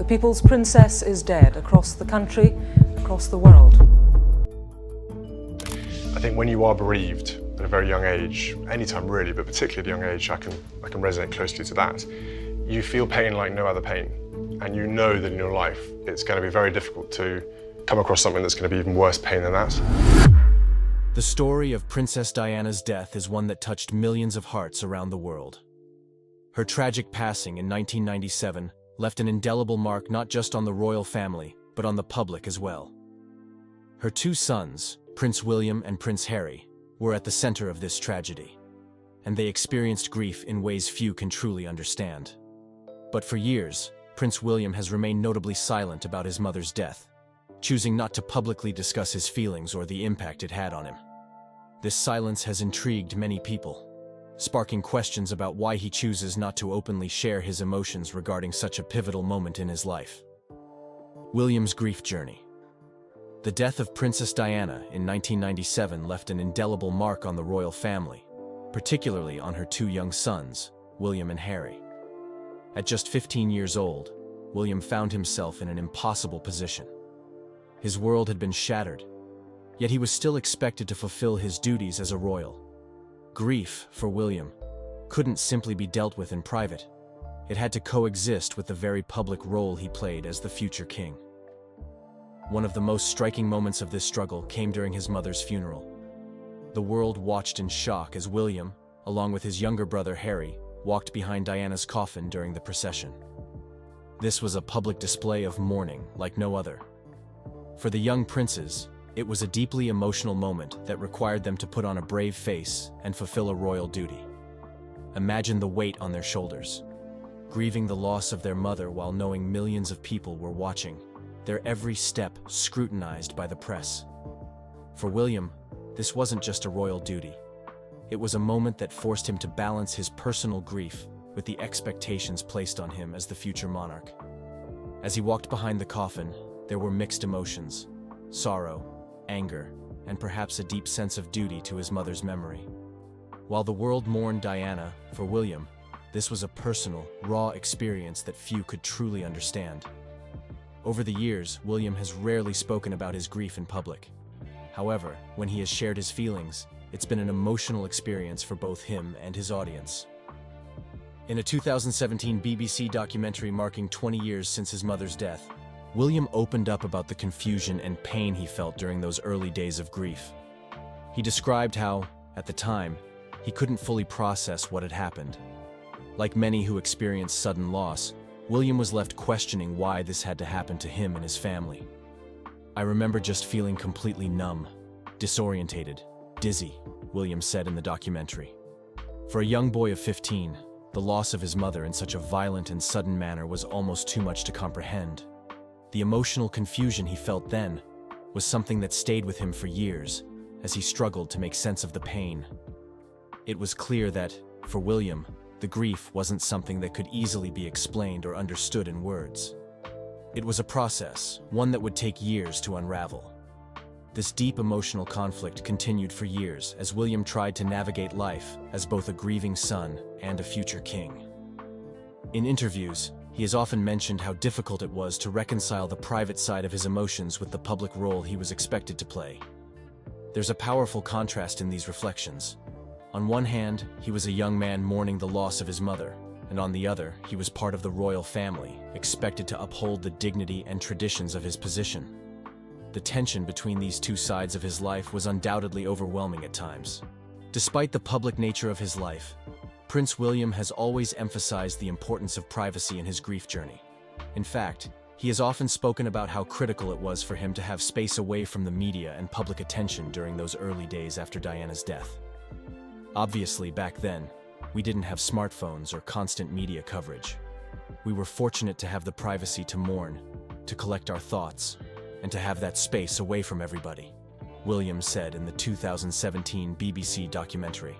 people's princess is dead across the country, across the world. I think when you are bereaved at a very young age, anytime really, but particularly at a young age, I can resonate closely to that. You feel pain like no other pain, and you know that in your life it's going to be very difficult to come across something that's going to be even worse pain than that. The story of Princess Diana's death is one that touched millions of hearts around the world. Her tragic passing in 1997 left an indelible mark not just on the royal family, but on the public as well. Her two sons, Prince William and Prince Harry, were at the center of this tragedy, and they experienced grief in ways few can truly understand. But for years, Prince William has remained notably silent about his mother's death, choosing not to publicly discuss his feelings or the impact it had on him. This silence has intrigued many people, sparking questions about why he chooses not to openly share his emotions regarding such a pivotal moment in his life. William's grief journey. The death of Princess Diana in 1997 left an indelible mark on the royal family, particularly on her two young sons, William and Harry. At just 15 years old, William found himself in an impossible position. His world had been shattered, yet he was still expected to fulfill his duties as a royal. Grief, for William, couldn't simply be dealt with in private. It had to coexist with the very public role he played as the future king. One of the most striking moments of this struggle came during his mother's funeral. The world watched in shock as William, along with his younger brother Harry, walked behind Diana's coffin during the procession. This was a public display of mourning like no other. For the young princes, it was a deeply emotional moment that required them to put on a brave face and fulfill a royal duty. Imagine the weight on their shoulders, grieving the loss of their mother while knowing millions of people were watching, their every step scrutinized by the press. For William, this wasn't just a royal duty. It was a moment that forced him to balance his personal grief with the expectations placed on him as the future monarch. As he walked behind the coffin, there were mixed emotions: sorrow, anger, and perhaps a deep sense of duty to his mother's memory. While the world mourned Diana, for William, this was a personal, raw experience that few could truly understand. Over the years, William has rarely spoken about his grief in public. However, when he has shared his feelings, it's been an emotional experience for both him and his audience. In a 2017 BBC documentary marking 20 years since his mother's death, William opened up about the confusion and pain he felt during those early days of grief. He described how, at the time, he couldn't fully process what had happened. Like many who experience sudden loss, William was left questioning why this had to happen to him and his family. "I remember just feeling completely numb, disorientated, dizzy," William said in the documentary. For a young boy of 15, the loss of his mother in such a violent and sudden manner was almost too much to comprehend. The emotional confusion he felt then was something that stayed with him for years as he struggled to make sense of the pain. It was clear that, for William, the grief wasn't something that could easily be explained or understood in words. It was a process, one that would take years to unravel. This deep emotional conflict continued for years as William tried to navigate life as both a grieving son and a future king. In interviews, he has often mentioned how difficult it was to reconcile the private side of his emotions with the public role he was expected to play. There's a powerful contrast in these reflections. On one hand, he was a young man mourning the loss of his mother, and on the other, he was part of the royal family, expected to uphold the dignity and traditions of his position. The tension between these two sides of his life was undoubtedly overwhelming at times. Despite the public nature of his life, Prince William has always emphasized the importance of privacy in his grief journey. In fact, he has often spoken about how critical it was for him to have space away from the media and public attention during those early days after Diana's death. Obviously, back then, we didn't have smartphones or constant media coverage. We were fortunate to have the privacy to mourn, to collect our thoughts, and to have that space away from everybody, William said in the 2017 BBC documentary.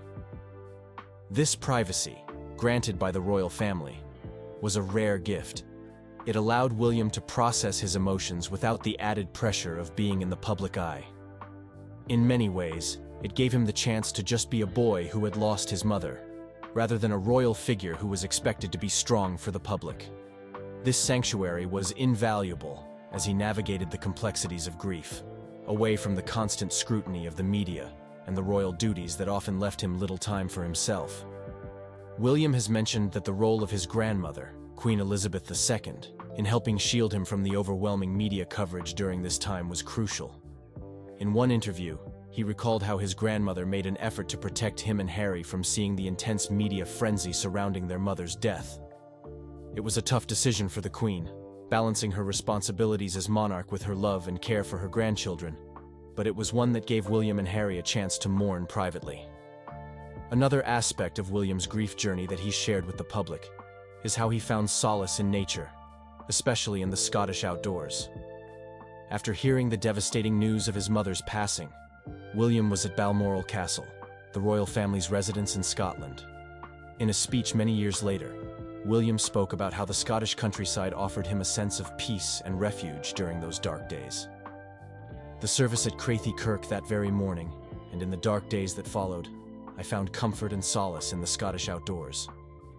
This privacy, granted by the royal family, was a rare gift. It allowed William to process his emotions without the added pressure of being in the public eye. In many ways, it gave him the chance to just be a boy who had lost his mother, rather than a royal figure who was expected to be strong for the public. This sanctuary was invaluable as he navigated the complexities of grief, away from the constant scrutiny of the media and the royal duties that often left him little time for himself. William has mentioned that the role of his grandmother, Queen Elizabeth II, in helping shield him from the overwhelming media coverage during this time was crucial. In one interview, he recalled how his grandmother made an effort to protect him and Harry from seeing the intense media frenzy surrounding their mother's death. It was a tough decision for the Queen, balancing her responsibilities as monarch with her love and care for her grandchildren, but it was one that gave William and Harry a chance to mourn privately. Another aspect of William's grief journey that he shared with the public is how he found solace in nature, especially in the Scottish outdoors. After hearing the devastating news of his mother's passing, William was at Balmoral Castle, the royal family's residence in Scotland. In a speech many years later, William spoke about how the Scottish countryside offered him a sense of peace and refuge during those dark days. The service at Crathie Kirk that very morning, and in the dark days that followed, I found comfort and solace in the Scottish outdoors,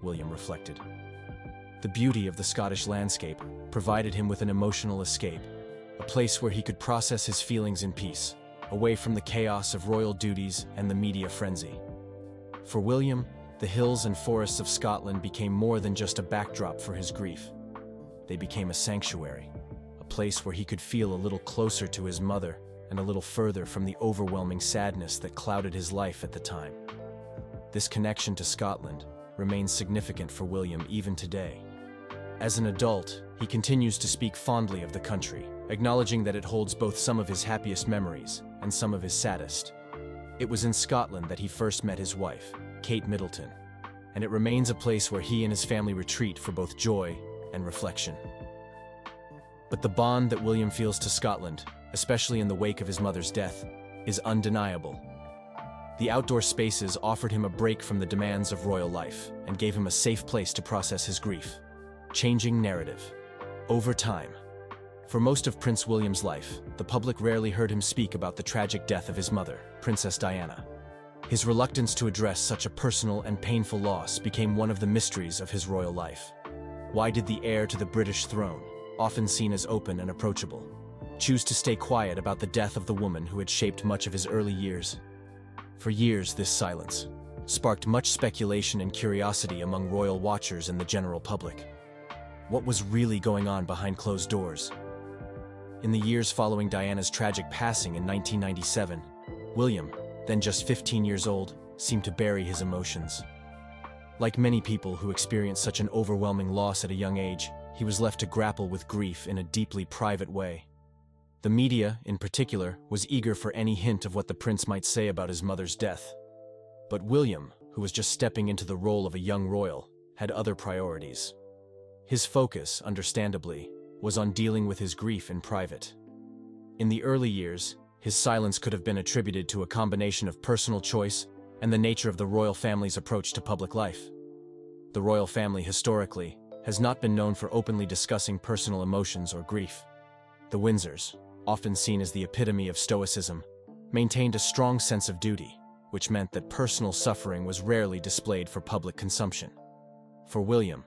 William reflected. The beauty of the Scottish landscape provided him with an emotional escape, a place where he could process his feelings in peace, away from the chaos of royal duties and the media frenzy. For William, the hills and forests of Scotland became more than just a backdrop for his grief. They became a sanctuary, a place where he could feel a little closer to his mother and a little further from the overwhelming sadness that clouded his life at the time. This connection to Scotland remains significant for William even today. As an adult, he continues to speak fondly of the country, acknowledging that it holds both some of his happiest memories and some of his saddest. It was in Scotland that he first met his wife, Kate Middleton, and it remains a place where he and his family retreat for both joy and reflection. But the bond that William feels to Scotland, especially in the wake of his mother's death, is undeniable. The outdoor spaces offered him a break from the demands of royal life and gave him a safe place to process his grief. Changing narrative. Over time. For most of Prince William's life, the public rarely heard him speak about the tragic death of his mother, Princess Diana. His reluctance to address such a personal and painful loss became one of the mysteries of his royal life. Why did the heir to the British throne, often seen as open and approachable, choose to stay quiet about the death of the woman who had shaped much of his early years? For years, this silence sparked much speculation and curiosity among royal watchers and the general public. What was really going on behind closed doors? In the years following Diana's tragic passing in 1997, William, then just 15 years old, seemed to bury his emotions. Like many people who experience such an overwhelming loss at a young age, he was left to grapple with grief in a deeply private way. The media, in particular, was eager for any hint of what the prince might say about his mother's death. But William, who was just stepping into the role of a young royal, had other priorities. His focus, understandably, was on dealing with his grief in private. In the early years, his silence could have been attributed to a combination of personal choice and the nature of the royal family's approach to public life. The royal family, historically, has not been known for openly discussing personal emotions or grief. The Windsors, often seen as the epitome of stoicism, maintained a strong sense of duty, which meant that personal suffering was rarely displayed for public consumption. For William,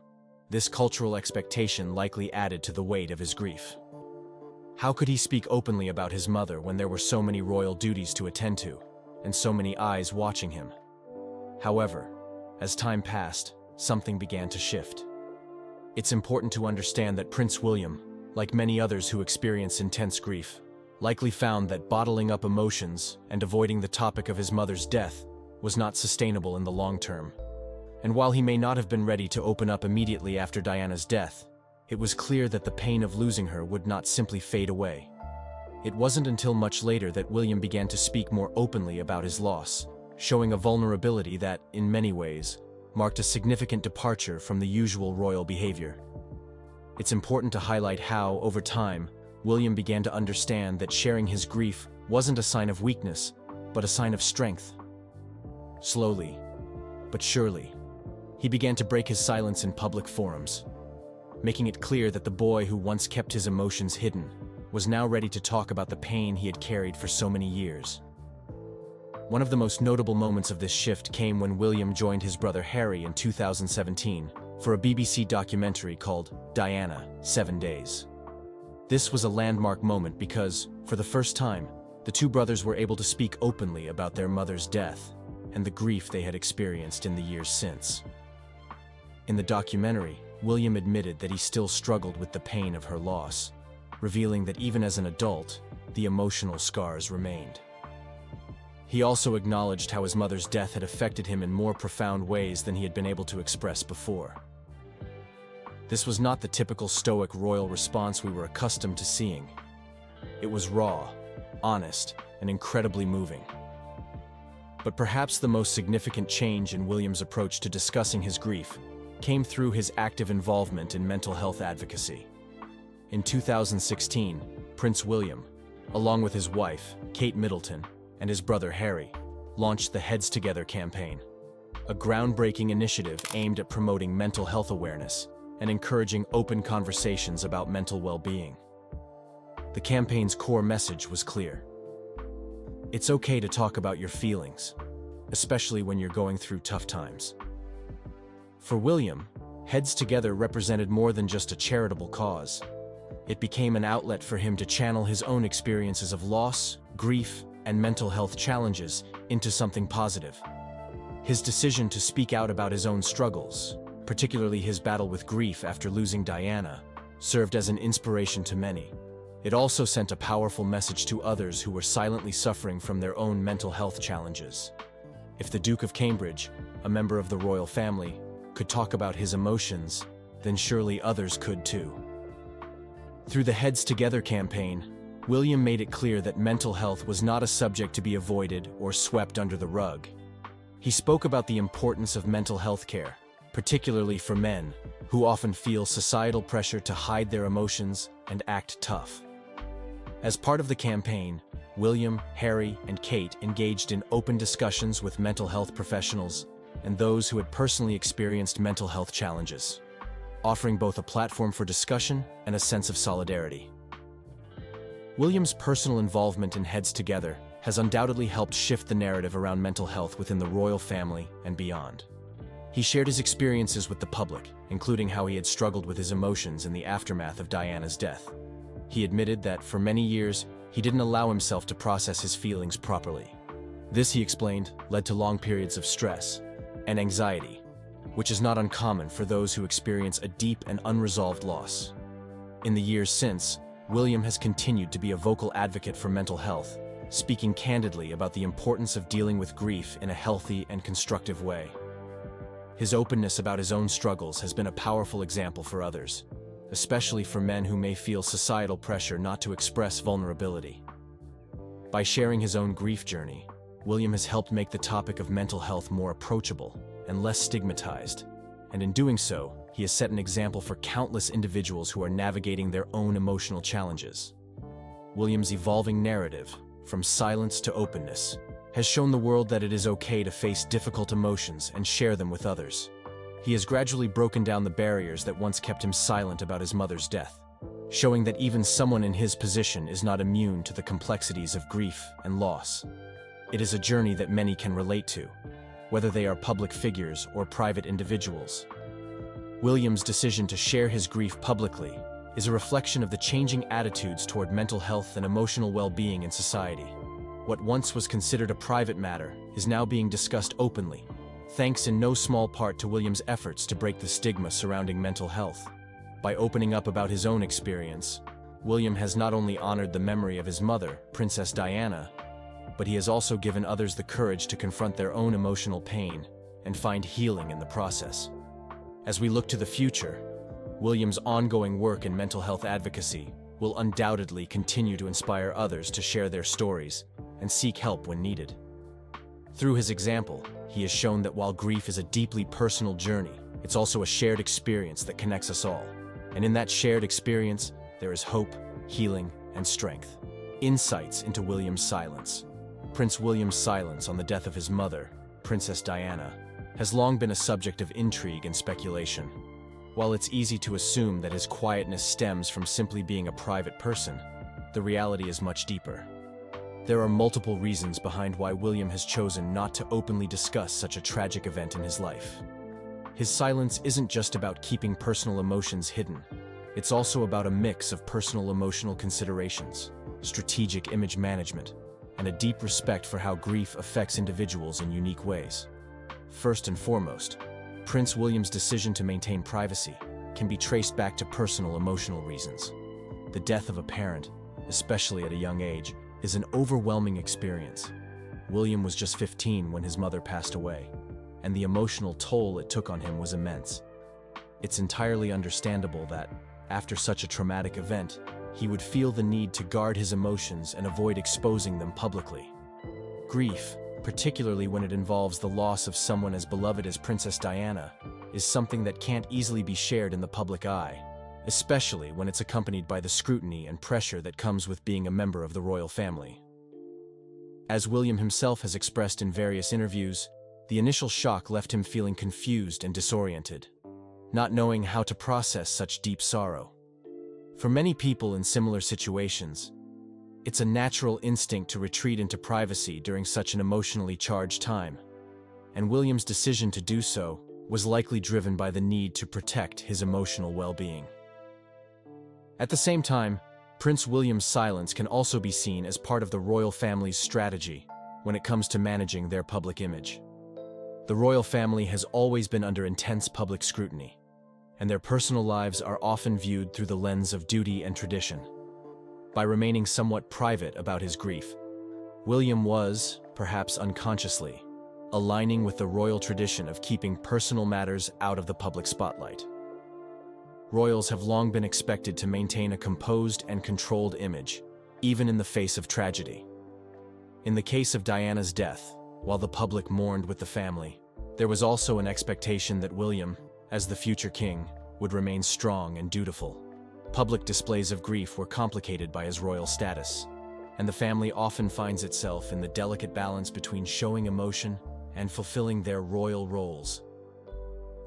this cultural expectation likely added to the weight of his grief. How could he speak openly about his mother when there were so many royal duties to attend to, and so many eyes watching him? However, as time passed, something began to shift. It's important to understand that Prince William, like many others who experience intense grief, likely found that bottling up emotions and avoiding the topic of his mother's death was not sustainable in the long term. And while he may not have been ready to open up immediately after Diana's death, it was clear that the pain of losing her would not simply fade away. It wasn't until much later that William began to speak more openly about his loss, showing a vulnerability that, in many ways, marked a significant departure from the usual royal behavior. It's important to highlight how, over time, William began to understand that sharing his grief wasn't a sign of weakness, but a sign of strength. Slowly, but surely, he began to break his silence in public forums, making it clear that the boy who once kept his emotions hidden was now ready to talk about the pain he had carried for so many years. One of the most notable moments of this shift came when William joined his brother Harry in 2017 for a BBC documentary called Diana, 7 Days. This was a landmark moment because, for the first time, the two brothers were able to speak openly about their mother's death and the grief they had experienced in the years since. In the documentary, William admitted that he still struggled with the pain of her loss, revealing that even as an adult, the emotional scars remained. He also acknowledged how his mother's death had affected him in more profound ways than he had been able to express before. This was not the typical stoic royal response we were accustomed to seeing. It was raw, honest, and incredibly moving. But perhaps the most significant change in William's approach to discussing his grief came through his active involvement in mental health advocacy. In 2016, Prince William, along with his wife, Kate Middleton, and his brother Harry, launched the Heads Together campaign, a groundbreaking initiative aimed at promoting mental health awareness and encouraging open conversations about mental well-being. The campaign's core message was clear. It's okay to talk about your feelings, especially when you're going through tough times. For William, Heads Together represented more than just a charitable cause. It became an outlet for him to channel his own experiences of loss, grief, and mental health challenges into something positive. His decision to speak out about his own struggles, particularly his battle with grief after losing Diana, served as an inspiration to many. It also sent a powerful message to others who were silently suffering from their own mental health challenges. If the Duke of Cambridge, a member of the royal family, could talk about his emotions, then surely others could too. Through the Heads Together campaign, William made it clear that mental health was not a subject to be avoided or swept under the rug. He spoke about the importance of mental health care, particularly for men, who often feel societal pressure to hide their emotions and act tough. As part of the campaign, William, Harry, and Kate engaged in open discussions with mental health professionals and those who had personally experienced mental health challenges, offering both a platform for discussion and a sense of solidarity. William's personal involvement in Heads Together has undoubtedly helped shift the narrative around mental health within the royal family and beyond. He shared his experiences with the public, including how he had struggled with his emotions in the aftermath of Diana's death. He admitted that, for many years, he didn't allow himself to process his feelings properly. This, he explained, led to long periods of stress and anxiety, which is not uncommon for those who experience a deep and unresolved loss. In the years since, William has continued to be a vocal advocate for mental health, speaking candidly about the importance of dealing with grief in a healthy and constructive way. His openness about his own struggles has been a powerful example for others, especially for men who may feel societal pressure not to express vulnerability. By sharing his own grief journey, William has helped make the topic of mental health more approachable and less stigmatized, and in doing so, he has set an example for countless individuals who are navigating their own emotional challenges. William's evolving narrative, from silence to openness, has shown the world that it is okay to face difficult emotions and share them with others. He has gradually broken down the barriers that once kept him silent about his mother's death, showing that even someone in his position is not immune to the complexities of grief and loss. It is a journey that many can relate to, whether they are public figures or private individuals. William's decision to share his grief publicly is a reflection of the changing attitudes toward mental health and emotional well-being in society. What once was considered a private matter is now being discussed openly, thanks in no small part to William's efforts to break the stigma surrounding mental health. By opening up about his own experience, William has not only honored the memory of his mother, Princess Diana, but he has also given others the courage to confront their own emotional pain and find healing in the process. As we look to the future, William's ongoing work in mental health advocacy will undoubtedly continue to inspire others to share their stories and seek help when needed. Through his example, he has shown that while grief is a deeply personal journey, it's also a shared experience that connects us all. And in that shared experience, there is hope, healing, and strength. Insights into William's silence. Prince William's silence on the death of his mother, Princess Diana, has long been a subject of intrigue and speculation. While it's easy to assume that his quietness stems from simply being a private person, the reality is much deeper. There are multiple reasons behind why William has chosen not to openly discuss such a tragic event in his life. His silence isn't just about keeping personal emotions hidden. It's also about a mix of personal emotional considerations, strategic image management, and a deep respect for how grief affects individuals in unique ways. First and foremost, Prince William's decision to maintain privacy can be traced back to personal emotional reasons. The death of a parent, especially at a young age, is an overwhelming experience. William was just 15 when his mother passed away, and the emotional toll it took on him was immense. It's entirely understandable that, after such a traumatic event, he would feel the need to guard his emotions and avoid exposing them publicly. Grief, particularly when it involves the loss of someone as beloved as Princess Diana, is something that can't easily be shared in the public eye, especially when it's accompanied by the scrutiny and pressure that comes with being a member of the royal family. As William himself has expressed in various interviews, the initial shock left him feeling confused and disoriented, not knowing how to process such deep sorrow. For many people in similar situations, it's a natural instinct to retreat into privacy during such an emotionally charged time, and William's decision to do so was likely driven by the need to protect his emotional well-being. At the same time, Prince William's silence can also be seen as part of the royal family's strategy when it comes to managing their public image. The royal family has always been under intense public scrutiny, and their personal lives are often viewed through the lens of duty and tradition. By remaining somewhat private about his grief, William was, perhaps unconsciously, aligning with the royal tradition of keeping personal matters out of the public spotlight. Royals have long been expected to maintain a composed and controlled image, even in the face of tragedy. In the case of Diana's death, while the public mourned with the family, there was also an expectation that William, as the future king, would remain strong and dutiful. Public displays of grief were complicated by his royal status, and the family often finds itself in the delicate balance between showing emotion and fulfilling their royal roles.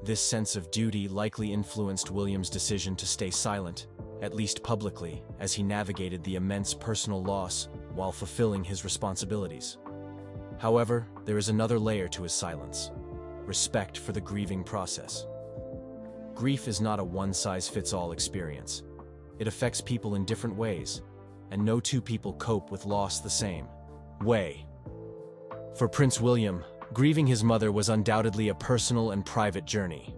This sense of duty likely influenced William's decision to stay silent, at least publicly, as he navigated the immense personal loss while fulfilling his responsibilities. However, there is another layer to his silence: respect for the grieving process. Grief is not a one-size-fits-all experience. It affects people in different ways, and no two people cope with loss the same way. For Prince William, grieving his mother was undoubtedly a personal and private journey.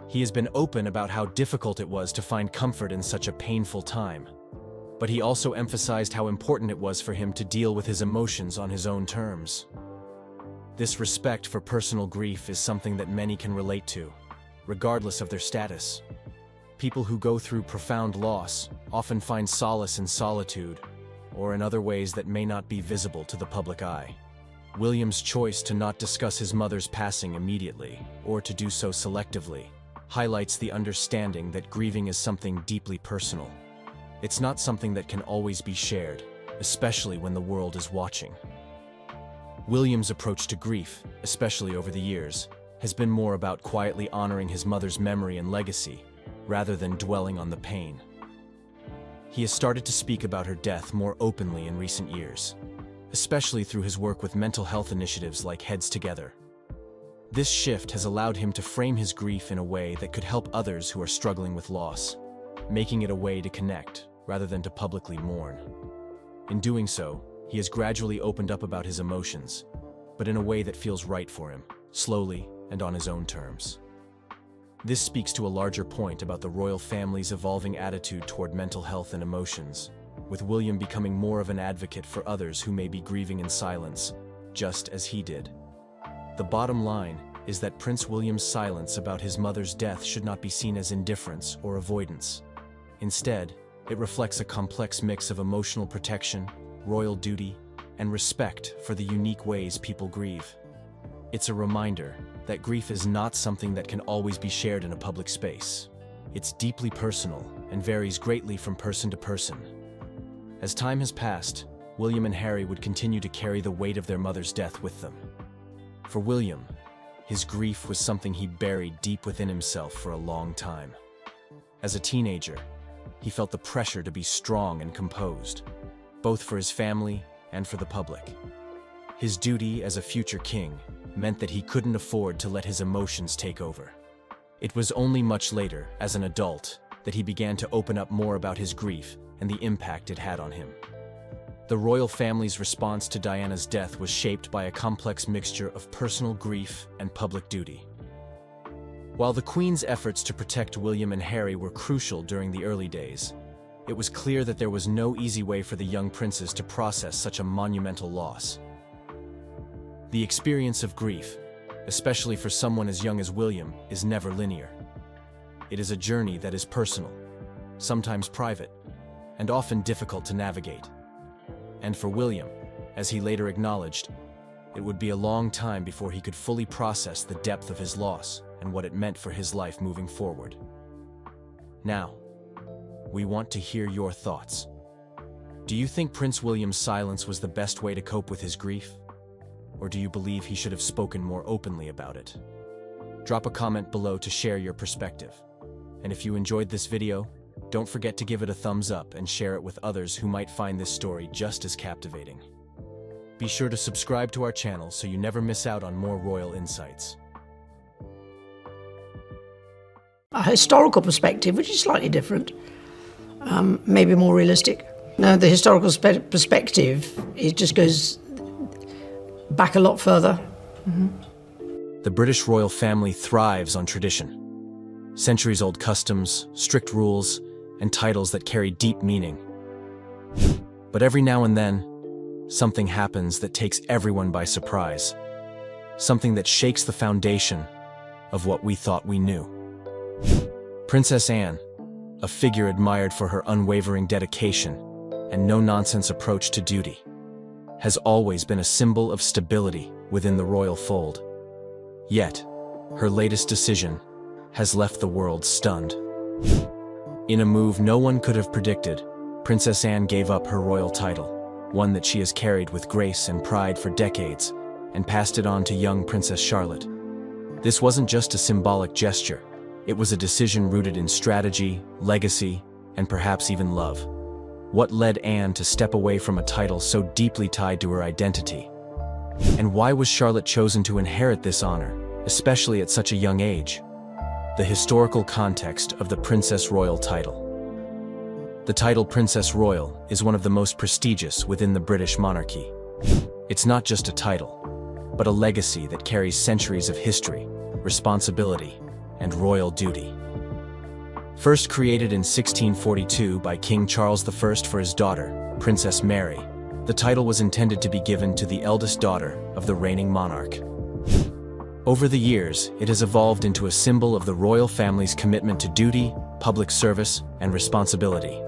He has been open about how difficult it was to find comfort in such a painful time, but he also emphasized how important it was for him to deal with his emotions on his own terms. This respect for personal grief is something that many can relate to, regardless of their status. People who go through profound loss often find solace in solitude or in other ways that may not be visible to the public eye. William's choice to not discuss his mother's passing immediately, or to do so selectively, highlights the understanding that grieving is something deeply personal. It's not something that can always be shared, especially when the world is watching. William's approach to grief, especially over the years, has been more about quietly honoring his mother's memory and legacy, rather than dwelling on the pain. He has started to speak about her death more openly in recent years, especially through his work with mental health initiatives like Heads Together. This shift has allowed him to frame his grief in a way that could help others who are struggling with loss, making it a way to connect rather than to publicly mourn. In doing so, he has gradually opened up about his emotions, but in a way that feels right for him, slowly and on his own terms. This speaks to a larger point about the royal family's evolving attitude toward mental health and emotions, with William becoming more of an advocate for others who may be grieving in silence, just as he did. The bottom line is that Prince William's silence about his mother's death should not be seen as indifference or avoidance. Instead, it reflects a complex mix of emotional protection, royal duty, and respect for the unique ways people grieve. It's a reminder that grief is not something that can always be shared in a public space. It's deeply personal and varies greatly from person to person. As time has passed, William and Harry would continue to carry the weight of their mother's death with them. For William, his grief was something he buried deep within himself for a long time. As a teenager, he felt the pressure to be strong and composed, both for his family and for the public. His duty as a future king meant that he couldn't afford to let his emotions take over. It was only much later, as an adult, that he began to open up more about his grief and the impact it had on him. The royal family's response to Diana's death was shaped by a complex mixture of personal grief and public duty. While the Queen's efforts to protect William and Harry were crucial during the early days, it was clear that there was no easy way for the young princes to process such a monumental loss. The experience of grief, especially for someone as young as William, is never linear. It is a journey that is personal, sometimes private, and often difficult to navigate. And for William, as he later acknowledged, it would be a long time before he could fully process the depth of his loss and what it meant for his life moving forward. Now, we want to hear your thoughts. Do you think Prince William's silence was the best way to cope with his grief? Or do you believe he should have spoken more openly about it? Drop a comment below to share your perspective. And if you enjoyed this video, don't forget to give it a thumbs up and share it with others who might find this story just as captivating. Be sure to subscribe to our channel so you never miss out on more royal insights. A historical perspective, which is slightly different, maybe more realistic. Now, the historical perspective, it just goes back a lot further. The British royal family thrives on tradition. Centuries-old customs, strict rules, and titles that carry deep meaning. But every now and then, something happens that takes everyone by surprise. Something that shakes the foundation of what we thought we knew. Princess Anne, a figure admired for her unwavering dedication and no-nonsense approach to duty, has always been a symbol of stability within the royal fold. Yet, her latest decision has left the world stunned. In a move no one could have predicted, Princess Anne gave up her royal title, one that she has carried with grace and pride for decades, and passed it on to young Princess Charlotte. This wasn't just a symbolic gesture. It was a decision rooted in strategy, legacy, and perhaps even love. What led Anne to step away from a title so deeply tied to her identity? And why was Charlotte chosen to inherit this honor, especially at such a young age? The historical context of the Princess Royal title. The title Princess Royal is one of the most prestigious within the British monarchy. It's not just a title, but a legacy that carries centuries of history, responsibility, and royal duty. First created in 1642 by King Charles I for his daughter, Princess Mary, the title was intended to be given to the eldest daughter of the reigning monarch. Over the years, it has evolved into a symbol of the royal family's commitment to duty, public service, and responsibility.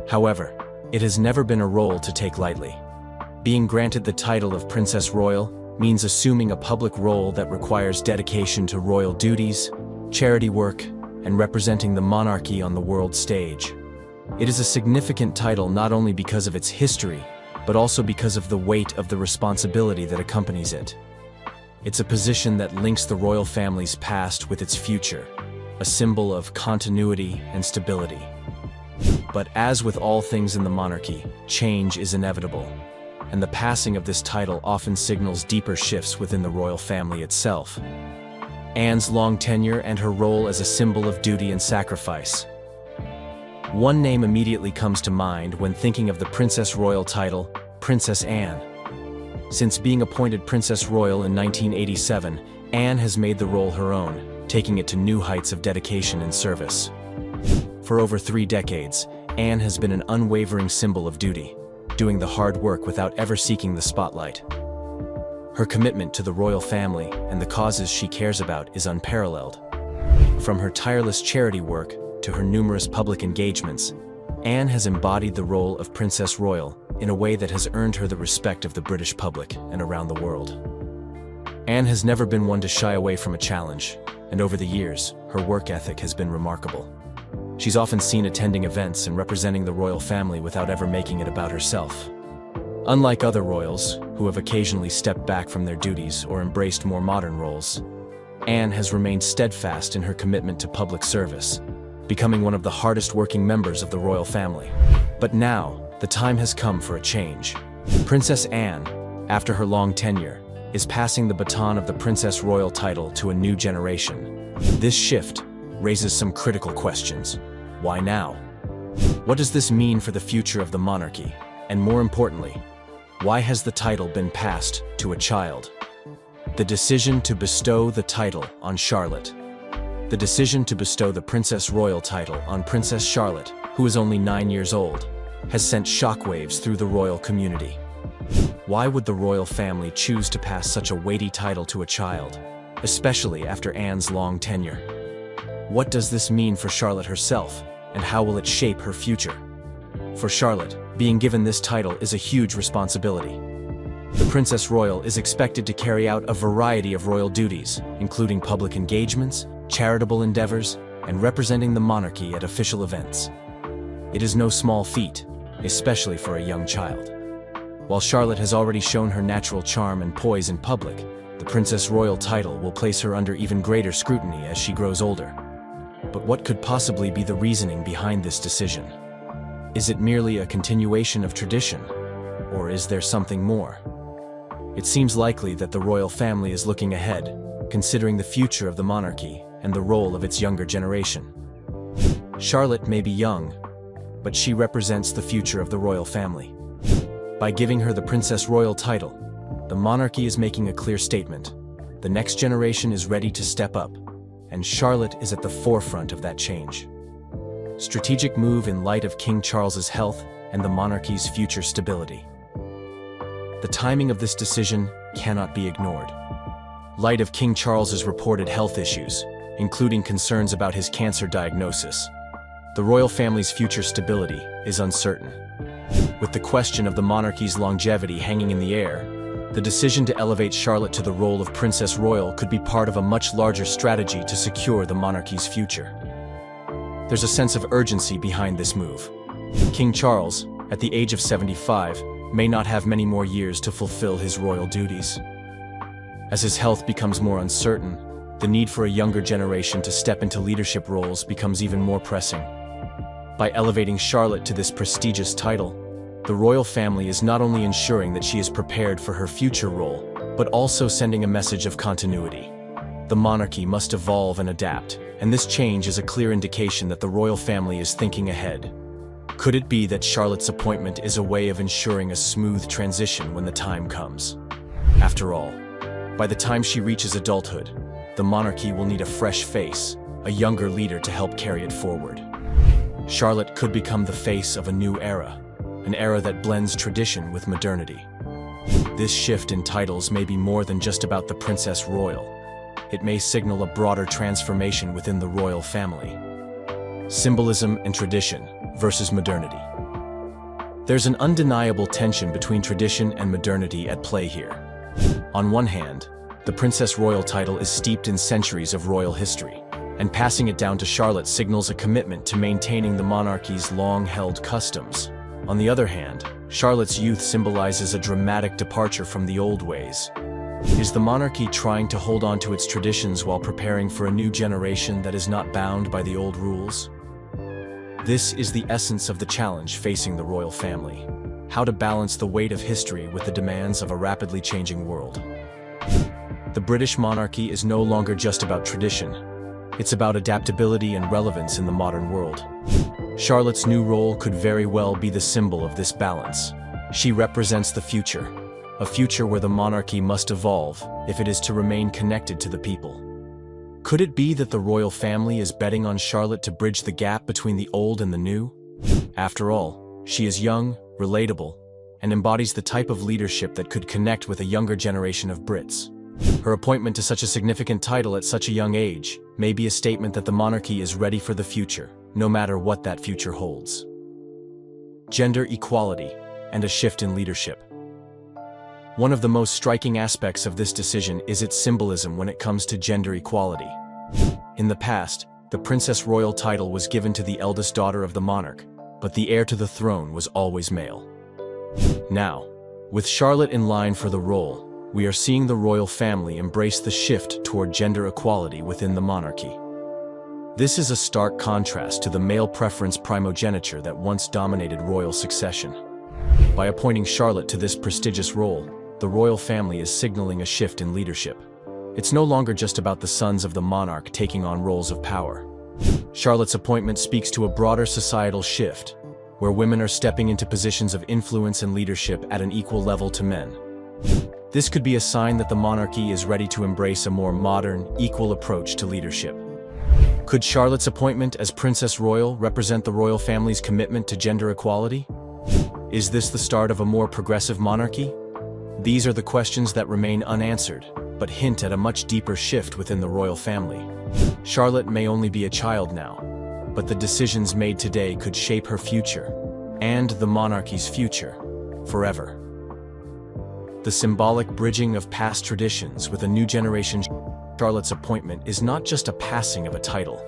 However, it has never been a role to take lightly. Being granted the title of Princess Royal means assuming a public role that requires dedication to royal duties, charity work, and representing the monarchy on the world stage. It is a significant title not only because of its history, but also because of the weight of the responsibility that accompanies it. It's a position that links the royal family's past with its future, a symbol of continuity and stability. But as with all things in the monarchy, change is inevitable, and the passing of this title often signals deeper shifts within the royal family itself. Anne's long tenure and her role as a symbol of duty and sacrifice. One name immediately comes to mind when thinking of the Princess Royal title, Princess Anne. Since being appointed Princess Royal in 1987, Anne has made the role her own, taking it to new heights of dedication and service. For over 3 decades, Anne has been an unwavering symbol of duty, doing the hard work without ever seeking the spotlight. Her commitment to the royal family and the causes she cares about is unparalleled. From her tireless charity work to her numerous public engagements, Anne has embodied the role of Princess Royal in a way that has earned her the respect of the British public and around the world. Anne has never been one to shy away from a challenge, and over the years, her work ethic has been remarkable. She's often seen attending events and representing the royal family without ever making it about herself. Unlike other royals, who have occasionally stepped back from their duties or embraced more modern roles, Anne has remained steadfast in her commitment to public service, becoming one of the hardest-working members of the royal family. But now, the time has come for a change. Princess Anne, after her long tenure, is passing the baton of the Princess Royal title to a new generation. This shift, raises some critical questions. Why now? What does this mean for the future of the monarchy? And more importantly, why has the title been passed to a child? The decision to bestow the title on Charlotte. The decision to bestow the Princess Royal title on Princess Charlotte, who is only 9 years old, has sent shockwaves through the royal community. Why would the royal family choose to pass such a weighty title to a child, especially after Anne's long tenure? What does this mean for Charlotte herself, and how will it shape her future? For Charlotte, being given this title is a huge responsibility. The Princess Royal is expected to carry out a variety of royal duties, including public engagements, charitable endeavors, and representing the monarchy at official events. It is no small feat, especially for a young child. While Charlotte has already shown her natural charm and poise in public, the Princess Royal title will place her under even greater scrutiny as she grows older. But what could possibly be the reasoning behind this decision? Is it merely a continuation of tradition, or is there something more? It seems likely that the royal family is looking ahead, considering the future of the monarchy and the role of its younger generation. Charlotte may be young, but she represents the future of the royal family. By giving her the Princess Royal title, the monarchy is making a clear statement. The next generation is ready to step up, and Charlotte is at the forefront of that change. Strategic move in light of King Charles's health and the monarchy's future stability. The timing of this decision cannot be ignored. Light of King Charles's reported health issues, including concerns about his cancer diagnosis, the royal family's future stability is uncertain. With the question of the monarchy's longevity hanging in the air, the decision to elevate Charlotte to the role of Princess Royal could be part of a much larger strategy to secure the monarchy's future. There's a sense of urgency behind this move. King Charles, at the age of 75, may not have many more years to fulfill his royal duties. As his health becomes more uncertain, the need for a younger generation to step into leadership roles becomes even more pressing. By elevating Charlotte to this prestigious title, the royal family is not only ensuring that she is prepared for her future role, but also sending a message of continuity. The monarchy must evolve and adapt, and this change is a clear indication that the royal family is thinking ahead. Could it be that Charlotte's appointment is a way of ensuring a smooth transition when the time comes? After all, by the time she reaches adulthood, the monarchy will need a fresh face, a younger leader to help carry it forward. Charlotte could become the face of a new era, an era that blends tradition with modernity. This shift in titles may be more than just about the Princess Royal. It may signal a broader transformation within the royal family. Symbolism and tradition versus modernity. There's an undeniable tension between tradition and modernity at play here. On one hand, the Princess Royal title is steeped in centuries of royal history, and passing it down to Charlotte signals a commitment to maintaining the monarchy's long-held customs. On the other hand, Charlotte's youth symbolizes a dramatic departure from the old ways. Is the monarchy trying to hold on to its traditions while preparing for a new generation that is not bound by the old rules? This is the essence of the challenge facing the royal family: how to balance the weight of history with the demands of a rapidly changing world. The British monarchy is no longer just about tradition. It's about adaptability and relevance in the modern world. Charlotte's new role could very well be the symbol of this balance. She represents the future, a future where the monarchy must evolve if it is to remain connected to the people. Could it be that the royal family is betting on Charlotte to bridge the gap between the old and the new? After all, she is young, relatable, and embodies the type of leadership that could connect with a younger generation of Brits. Her appointment to such a significant title at such a young age may be a statement that the monarchy is ready for the future, no matter what that future holds. Gender equality and a shift in leadership. One of the most striking aspects of this decision is its symbolism when it comes to gender equality. In the past, the Princess Royal title was given to the eldest daughter of the monarch, but the heir to the throne was always male. Now, with Charlotte in line for the role, we are seeing the royal family embrace the shift toward gender equality within the monarchy. This is a stark contrast to the male preference primogeniture that once dominated royal succession. By appointing Charlotte to this prestigious role, the royal family is signaling a shift in leadership. It's no longer just about the sons of the monarch taking on roles of power. Charlotte's appointment speaks to a broader societal shift, where women are stepping into positions of influence and leadership at an equal level to men. This could be a sign that the monarchy is ready to embrace a more modern, equal approach to leadership. Could Charlotte's appointment as Princess Royal represent the royal family's commitment to gender equality? Is this the start of a more progressive monarchy? These are the questions that remain unanswered, but hint at a much deeper shift within the royal family. Charlotte may only be a child now, but the decisions made today could shape her future, and the monarchy's future, forever. The symbolic bridging of past traditions with a new generation. Charlotte's appointment is not just a passing of a title.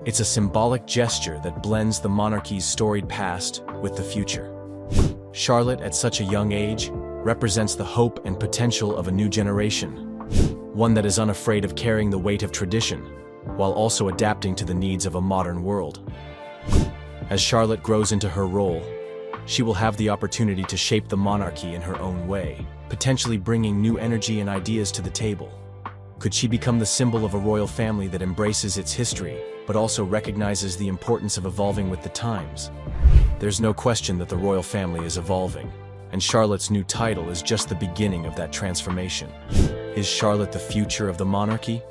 It's a symbolic gesture that blends the monarchy's storied past with the future. Charlotte, at such a young age, represents the hope and potential of a new generation, one that is unafraid of carrying the weight of tradition, while also adapting to the needs of a modern world. As Charlotte grows into her role, she will have the opportunity to shape the monarchy in her own way, potentially bringing new energy and ideas to the table. Could she become the symbol of a royal family that embraces its history, but also recognizes the importance of evolving with the times? There's no question that the royal family is evolving, and Charlotte's new title is just the beginning of that transformation. Is Charlotte the future of the monarchy?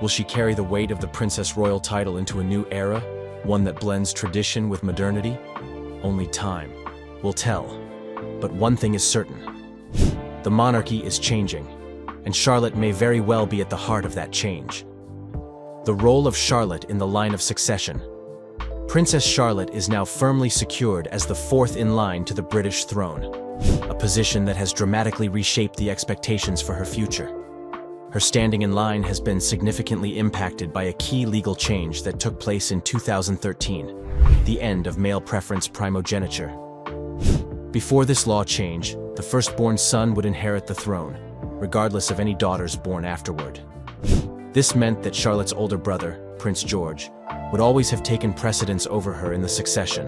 Will she carry the weight of the Princess Royal title into a new era, one that blends tradition with modernity? Only time will tell. But one thing is certain: the monarchy is changing, and Charlotte may very well be at the heart of that change. The role of Charlotte in the line of succession. Princess Charlotte is now firmly secured as the fourth in line to the British throne, a position that has dramatically reshaped the expectations for her future. Her standing in line has been significantly impacted by a key legal change that took place in 2013, the end of male preference primogeniture. Before this law change, the firstborn son would inherit the throne, regardless of any daughters born afterward. This meant that Charlotte's older brother, Prince George, would always have taken precedence over her in the succession.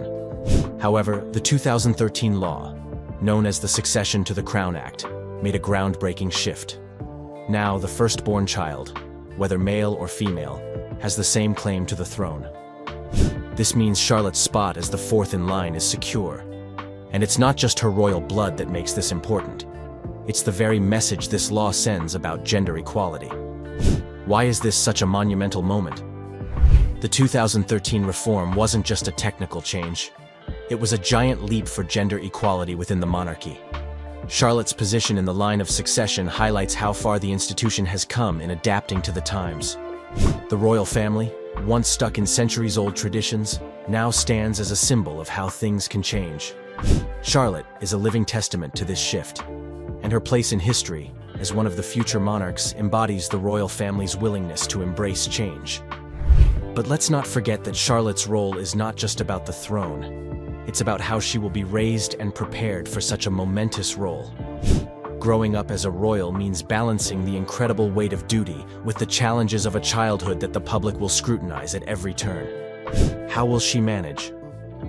However, the 2013 law, known as the Succession to the Crown Act, made a groundbreaking shift. Now, the firstborn child, whether male or female, has the same claim to the throne. This means Charlotte's spot as the fourth in line is secure. And it's not just her royal blood that makes this important. It's the very message this law sends about gender equality. Why is this such a monumental moment? The 2013 reform wasn't just a technical change. It was a giant leap for gender equality within the monarchy. Charlotte's position in the line of succession highlights how far the institution has come in adapting to the times. The royal family, once stuck in centuries-old traditions, now stands as a symbol of how things can change. Charlotte is a living testament to this shift, and her place in history as one of the future monarchs embodies the royal family's willingness to embrace change. But let's not forget that Charlotte's role is not just about the throne. It's about how she will be raised and prepared for such a momentous role. Growing up as a royal means balancing the incredible weight of duty with the challenges of a childhood that the public will scrutinize at every turn. How will she manage?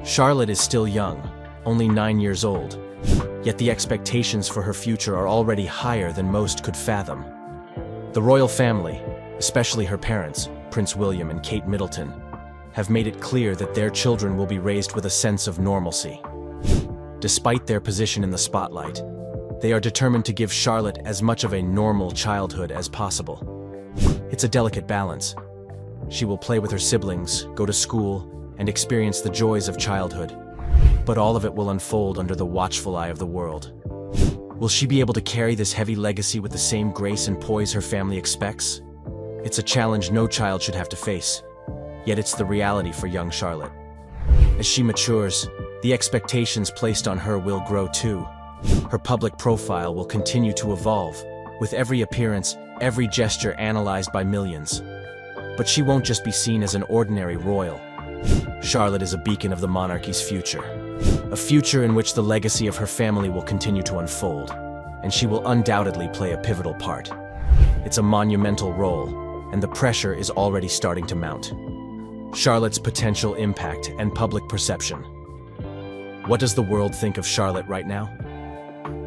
Charlotte is still young, only 9 years old, yet the expectations for her future are already higher than most could fathom. The royal family, especially her parents, Prince William and Kate Middleton, have made it clear that their children will be raised with a sense of normalcy. Despite their position in the spotlight, they are determined to give Charlotte as much of a normal childhood as possible. It's a delicate balance. She will play with her siblings, go to school, and experience the joys of childhood, but all of it will unfold under the watchful eye of the world. Will she be able to carry this heavy legacy with the same grace and poise her family expects? It's a challenge no child should have to face, yet it's the reality for young Charlotte. As she matures, the expectations placed on her will grow too. Her public profile will continue to evolve, with every appearance, every gesture analyzed by millions. But she won't just be seen as an ordinary royal. Charlotte is a beacon of the monarchy's future. A future in which the legacy of her family will continue to unfold, and she will undoubtedly play a pivotal part. It's a monumental role, and the pressure is already starting to mount. Charlotte's potential impact and public perception. What does the world think of Charlotte right now?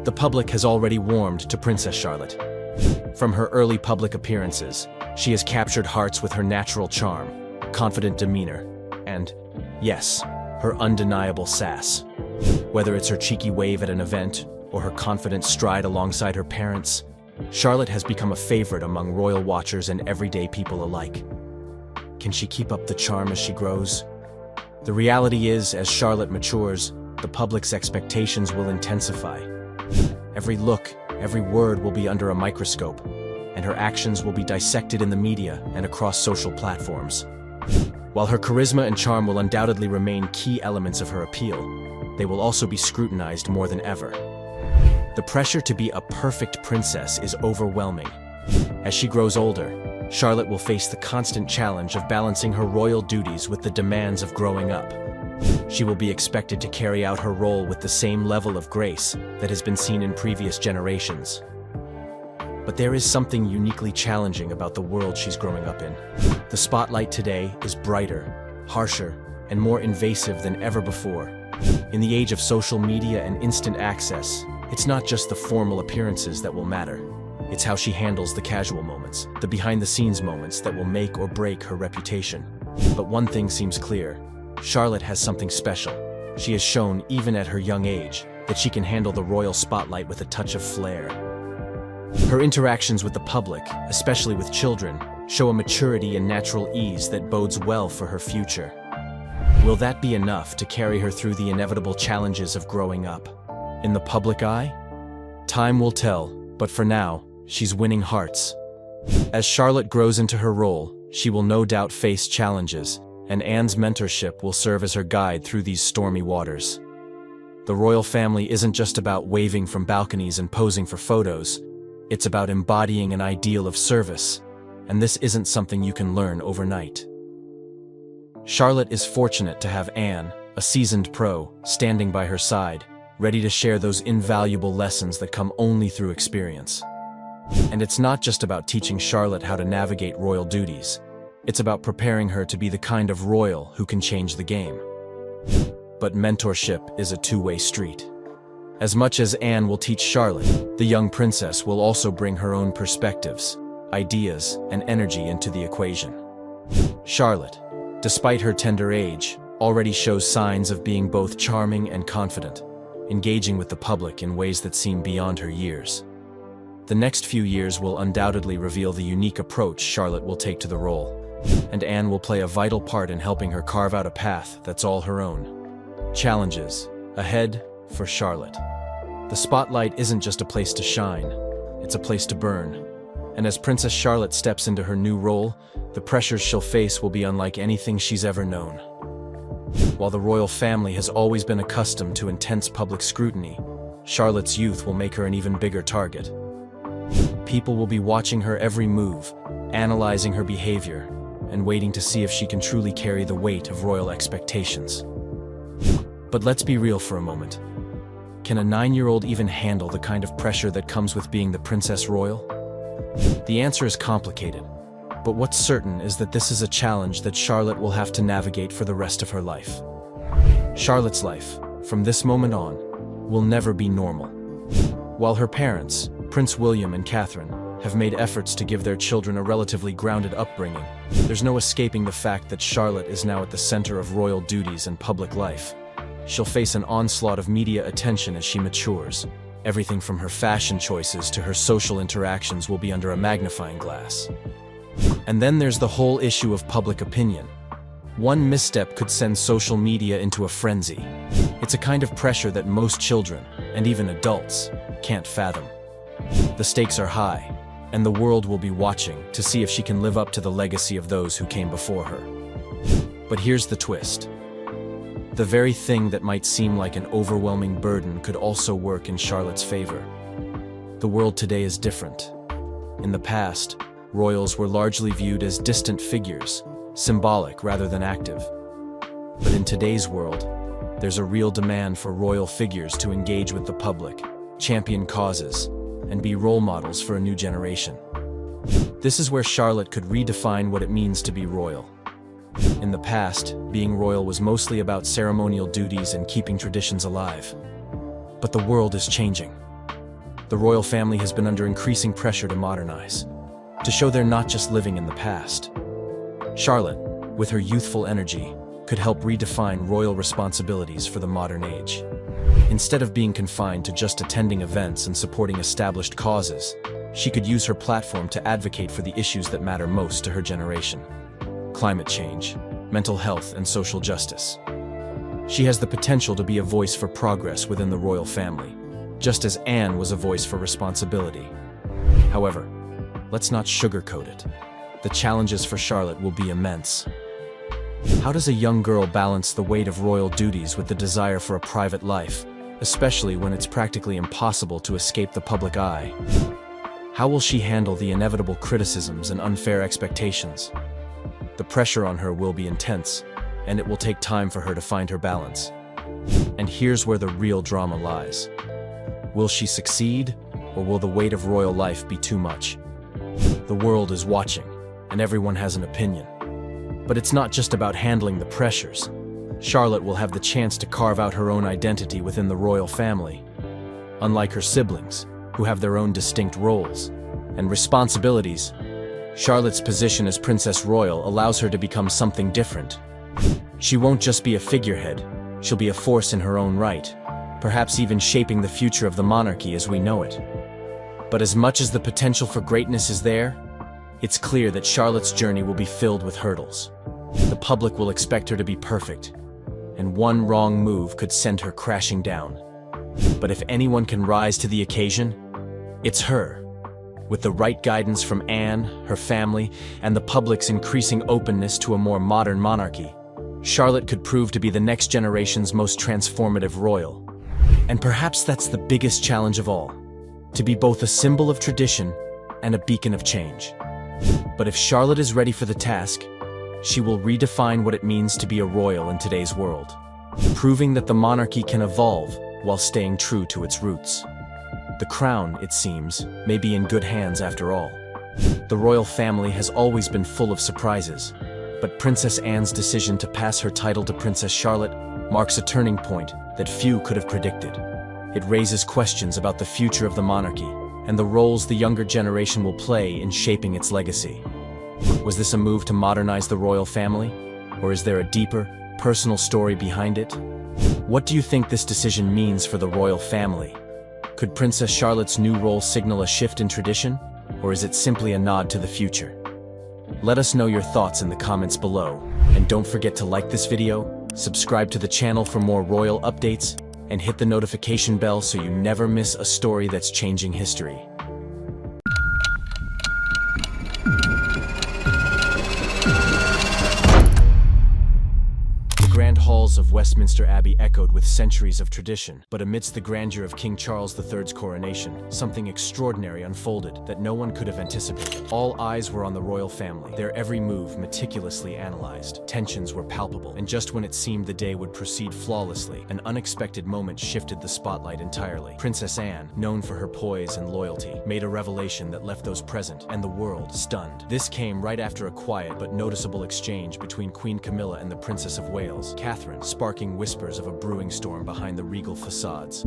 The public has already warmed to Princess Charlotte. From her early public appearances, she has captured hearts with her natural charm, confident demeanor, and, yes, her undeniable sass. Whether it's her cheeky wave at an event or her confident stride alongside her parents, Charlotte has become a favorite among royal watchers and everyday people alike. Can she keep up the charm as she grows? The reality is, as Charlotte matures, the public's expectations will intensify. Every look, every word will be under a microscope, and her actions will be dissected in the media and across social platforms. While her charisma and charm will undoubtedly remain key elements of her appeal, they will also be scrutinized more than ever. The pressure to be a perfect princess is overwhelming. As she grows older, Charlotte will face the constant challenge of balancing her royal duties with the demands of growing up. She will be expected to carry out her role with the same level of grace that has been seen in previous generations. But there is something uniquely challenging about the world she's growing up in. The spotlight today is brighter, harsher, and more invasive than ever before. In the age of social media and instant access, it's not just the formal appearances that will matter. It's how she handles the casual moments, the behind-the-scenes moments that will make or break her reputation. But one thing seems clear. Charlotte has something special. She has shown, even at her young age, that she can handle the royal spotlight with a touch of flair. Her interactions with the public, especially with children, show a maturity and natural ease that bodes well for her future. Will that be enough to carry her through the inevitable challenges of growing up? In the public eye? Time will tell, but for now, she's winning hearts. As Charlotte grows into her role, she will no doubt face challenges, and Anne's mentorship will serve as her guide through these stormy waters. The royal family isn't just about waving from balconies and posing for photos. It's about embodying an ideal of service, and this isn't something you can learn overnight. Charlotte is fortunate to have Anne, a seasoned pro, standing by her side, ready to share those invaluable lessons that come only through experience. And it's not just about teaching Charlotte how to navigate royal duties. It's about preparing her to be the kind of royal who can change the game. But mentorship is a two-way street. As much as Anne will teach Charlotte, the young princess will also bring her own perspectives, ideas, and energy into the equation. Charlotte, despite her tender age, already shows signs of being both charming and confident, engaging with the public in ways that seem beyond her years. The next few years will undoubtedly reveal the unique approach Charlotte will take to the role, and Anne will play a vital part in helping her carve out a path that's all her own. Challenges ahead for Charlotte. The spotlight isn't just a place to shine, it's a place to burn. And as Princess Charlotte steps into her new role, the pressures she'll face will be unlike anything she's ever known. While the royal family has always been accustomed to intense public scrutiny, Charlotte's youth will make her an even bigger target. People will be watching her every move, analyzing her behavior, and waiting to see if she can truly carry the weight of royal expectations. But let's be real for a moment. Can a 9-year-old even handle the kind of pressure that comes with being the Princess Royal? The answer is complicated, but what's certain is that this is a challenge that Charlotte will have to navigate for the rest of her life. Charlotte's life, from this moment on, will never be normal. While her parents, Prince William and Catherine, have made efforts to give their children a relatively grounded upbringing, there's no escaping the fact that Charlotte is now at the center of royal duties and public life. She'll face an onslaught of media attention as she matures. Everything from her fashion choices to her social interactions will be under a magnifying glass. And then there's the whole issue of public opinion. One misstep could send social media into a frenzy. It's a kind of pressure that most children, and even adults, can't fathom. The stakes are high, and the world will be watching to see if she can live up to the legacy of those who came before her. But here's the twist. The very thing that might seem like an overwhelming burden could also work in Charlotte's favor. The world today is different. In the past, royals were largely viewed as distant figures, symbolic rather than active. But in today's world, there's a real demand for royal figures to engage with the public, champion causes, and be role models for a new generation. This is where Charlotte could redefine what it means to be royal. In the past, being royal was mostly about ceremonial duties and keeping traditions alive. But the world is changing. The royal family has been under increasing pressure to modernize, to show they're not just living in the past. Charlotte, with her youthful energy, could help redefine royal responsibilities for the modern age. Instead of being confined to just attending events and supporting established causes, she could use her platform to advocate for the issues that matter most to her generation: climate change, mental health, and social justice. She has the potential to be a voice for progress within the royal family, just as Anne was a voice for responsibility. However, let's not sugarcoat it. The challenges for Charlotte will be immense. How does a young girl balance the weight of royal duties with the desire for a private life, especially when it's practically impossible to escape the public eye? How will she handle the inevitable criticisms and unfair expectations? The pressure on her will be intense, and it will take time for her to find her balance. And here's where the real drama lies. Will she succeed, or will the weight of royal life be too much? The world is watching, and everyone has an opinion. But it's not just about handling the pressures. Charlotte will have the chance to carve out her own identity within the royal family. Unlike her siblings, who have their own distinct roles and responsibilities, Charlotte's position as Princess Royal allows her to become something different. She won't just be a figurehead, she'll be a force in her own right, perhaps even shaping the future of the monarchy as we know it. But as much as the potential for greatness is there, it's clear that Charlotte's journey will be filled with hurdles. The public will expect her to be perfect, and one wrong move could send her crashing down. But if anyone can rise to the occasion, it's her. With the right guidance from Anne, her family, and the public's increasing openness to a more modern monarchy, Charlotte could prove to be the next generation's most transformative royal. And perhaps that's the biggest challenge of all, to be both a symbol of tradition and a beacon of change. But if Charlotte is ready for the task, she will redefine what it means to be a royal in today's world, proving that the monarchy can evolve while staying true to its roots. The crown, it seems, may be in good hands after all. The royal family has always been full of surprises, but Princess Anne's decision to pass her title to Princess Charlotte marks a turning point that few could have predicted. It raises questions about the future of the monarchy and the roles the younger generation will play in shaping its legacy. Was this a move to modernize the royal family, or is there a deeper, personal story behind it? What do you think this decision means for the royal family? Could Princess Charlotte's new role signal a shift in tradition, or is it simply a nod to the future? Let us know your thoughts in the comments below, and don't forget to like this video, subscribe to the channel for more royal updates, and hit the notification bell so you never miss a story that's changing history. The grand halls of Westminster Abbey echoed with centuries of tradition, but amidst the grandeur of King Charles III's coronation, something extraordinary unfolded that no one could have anticipated. All eyes were on the royal family, their every move meticulously analyzed. Tensions were palpable, and just when it seemed the day would proceed flawlessly, an unexpected moment shifted the spotlight entirely. Princess Anne, known for her poise and loyalty, made a revelation that left those present and the world stunned. This came right after a quiet but noticeable exchange between Queen Camilla and the Princess of Wales, Catherine, sparking whispers of a brewing storm behind the regal facades.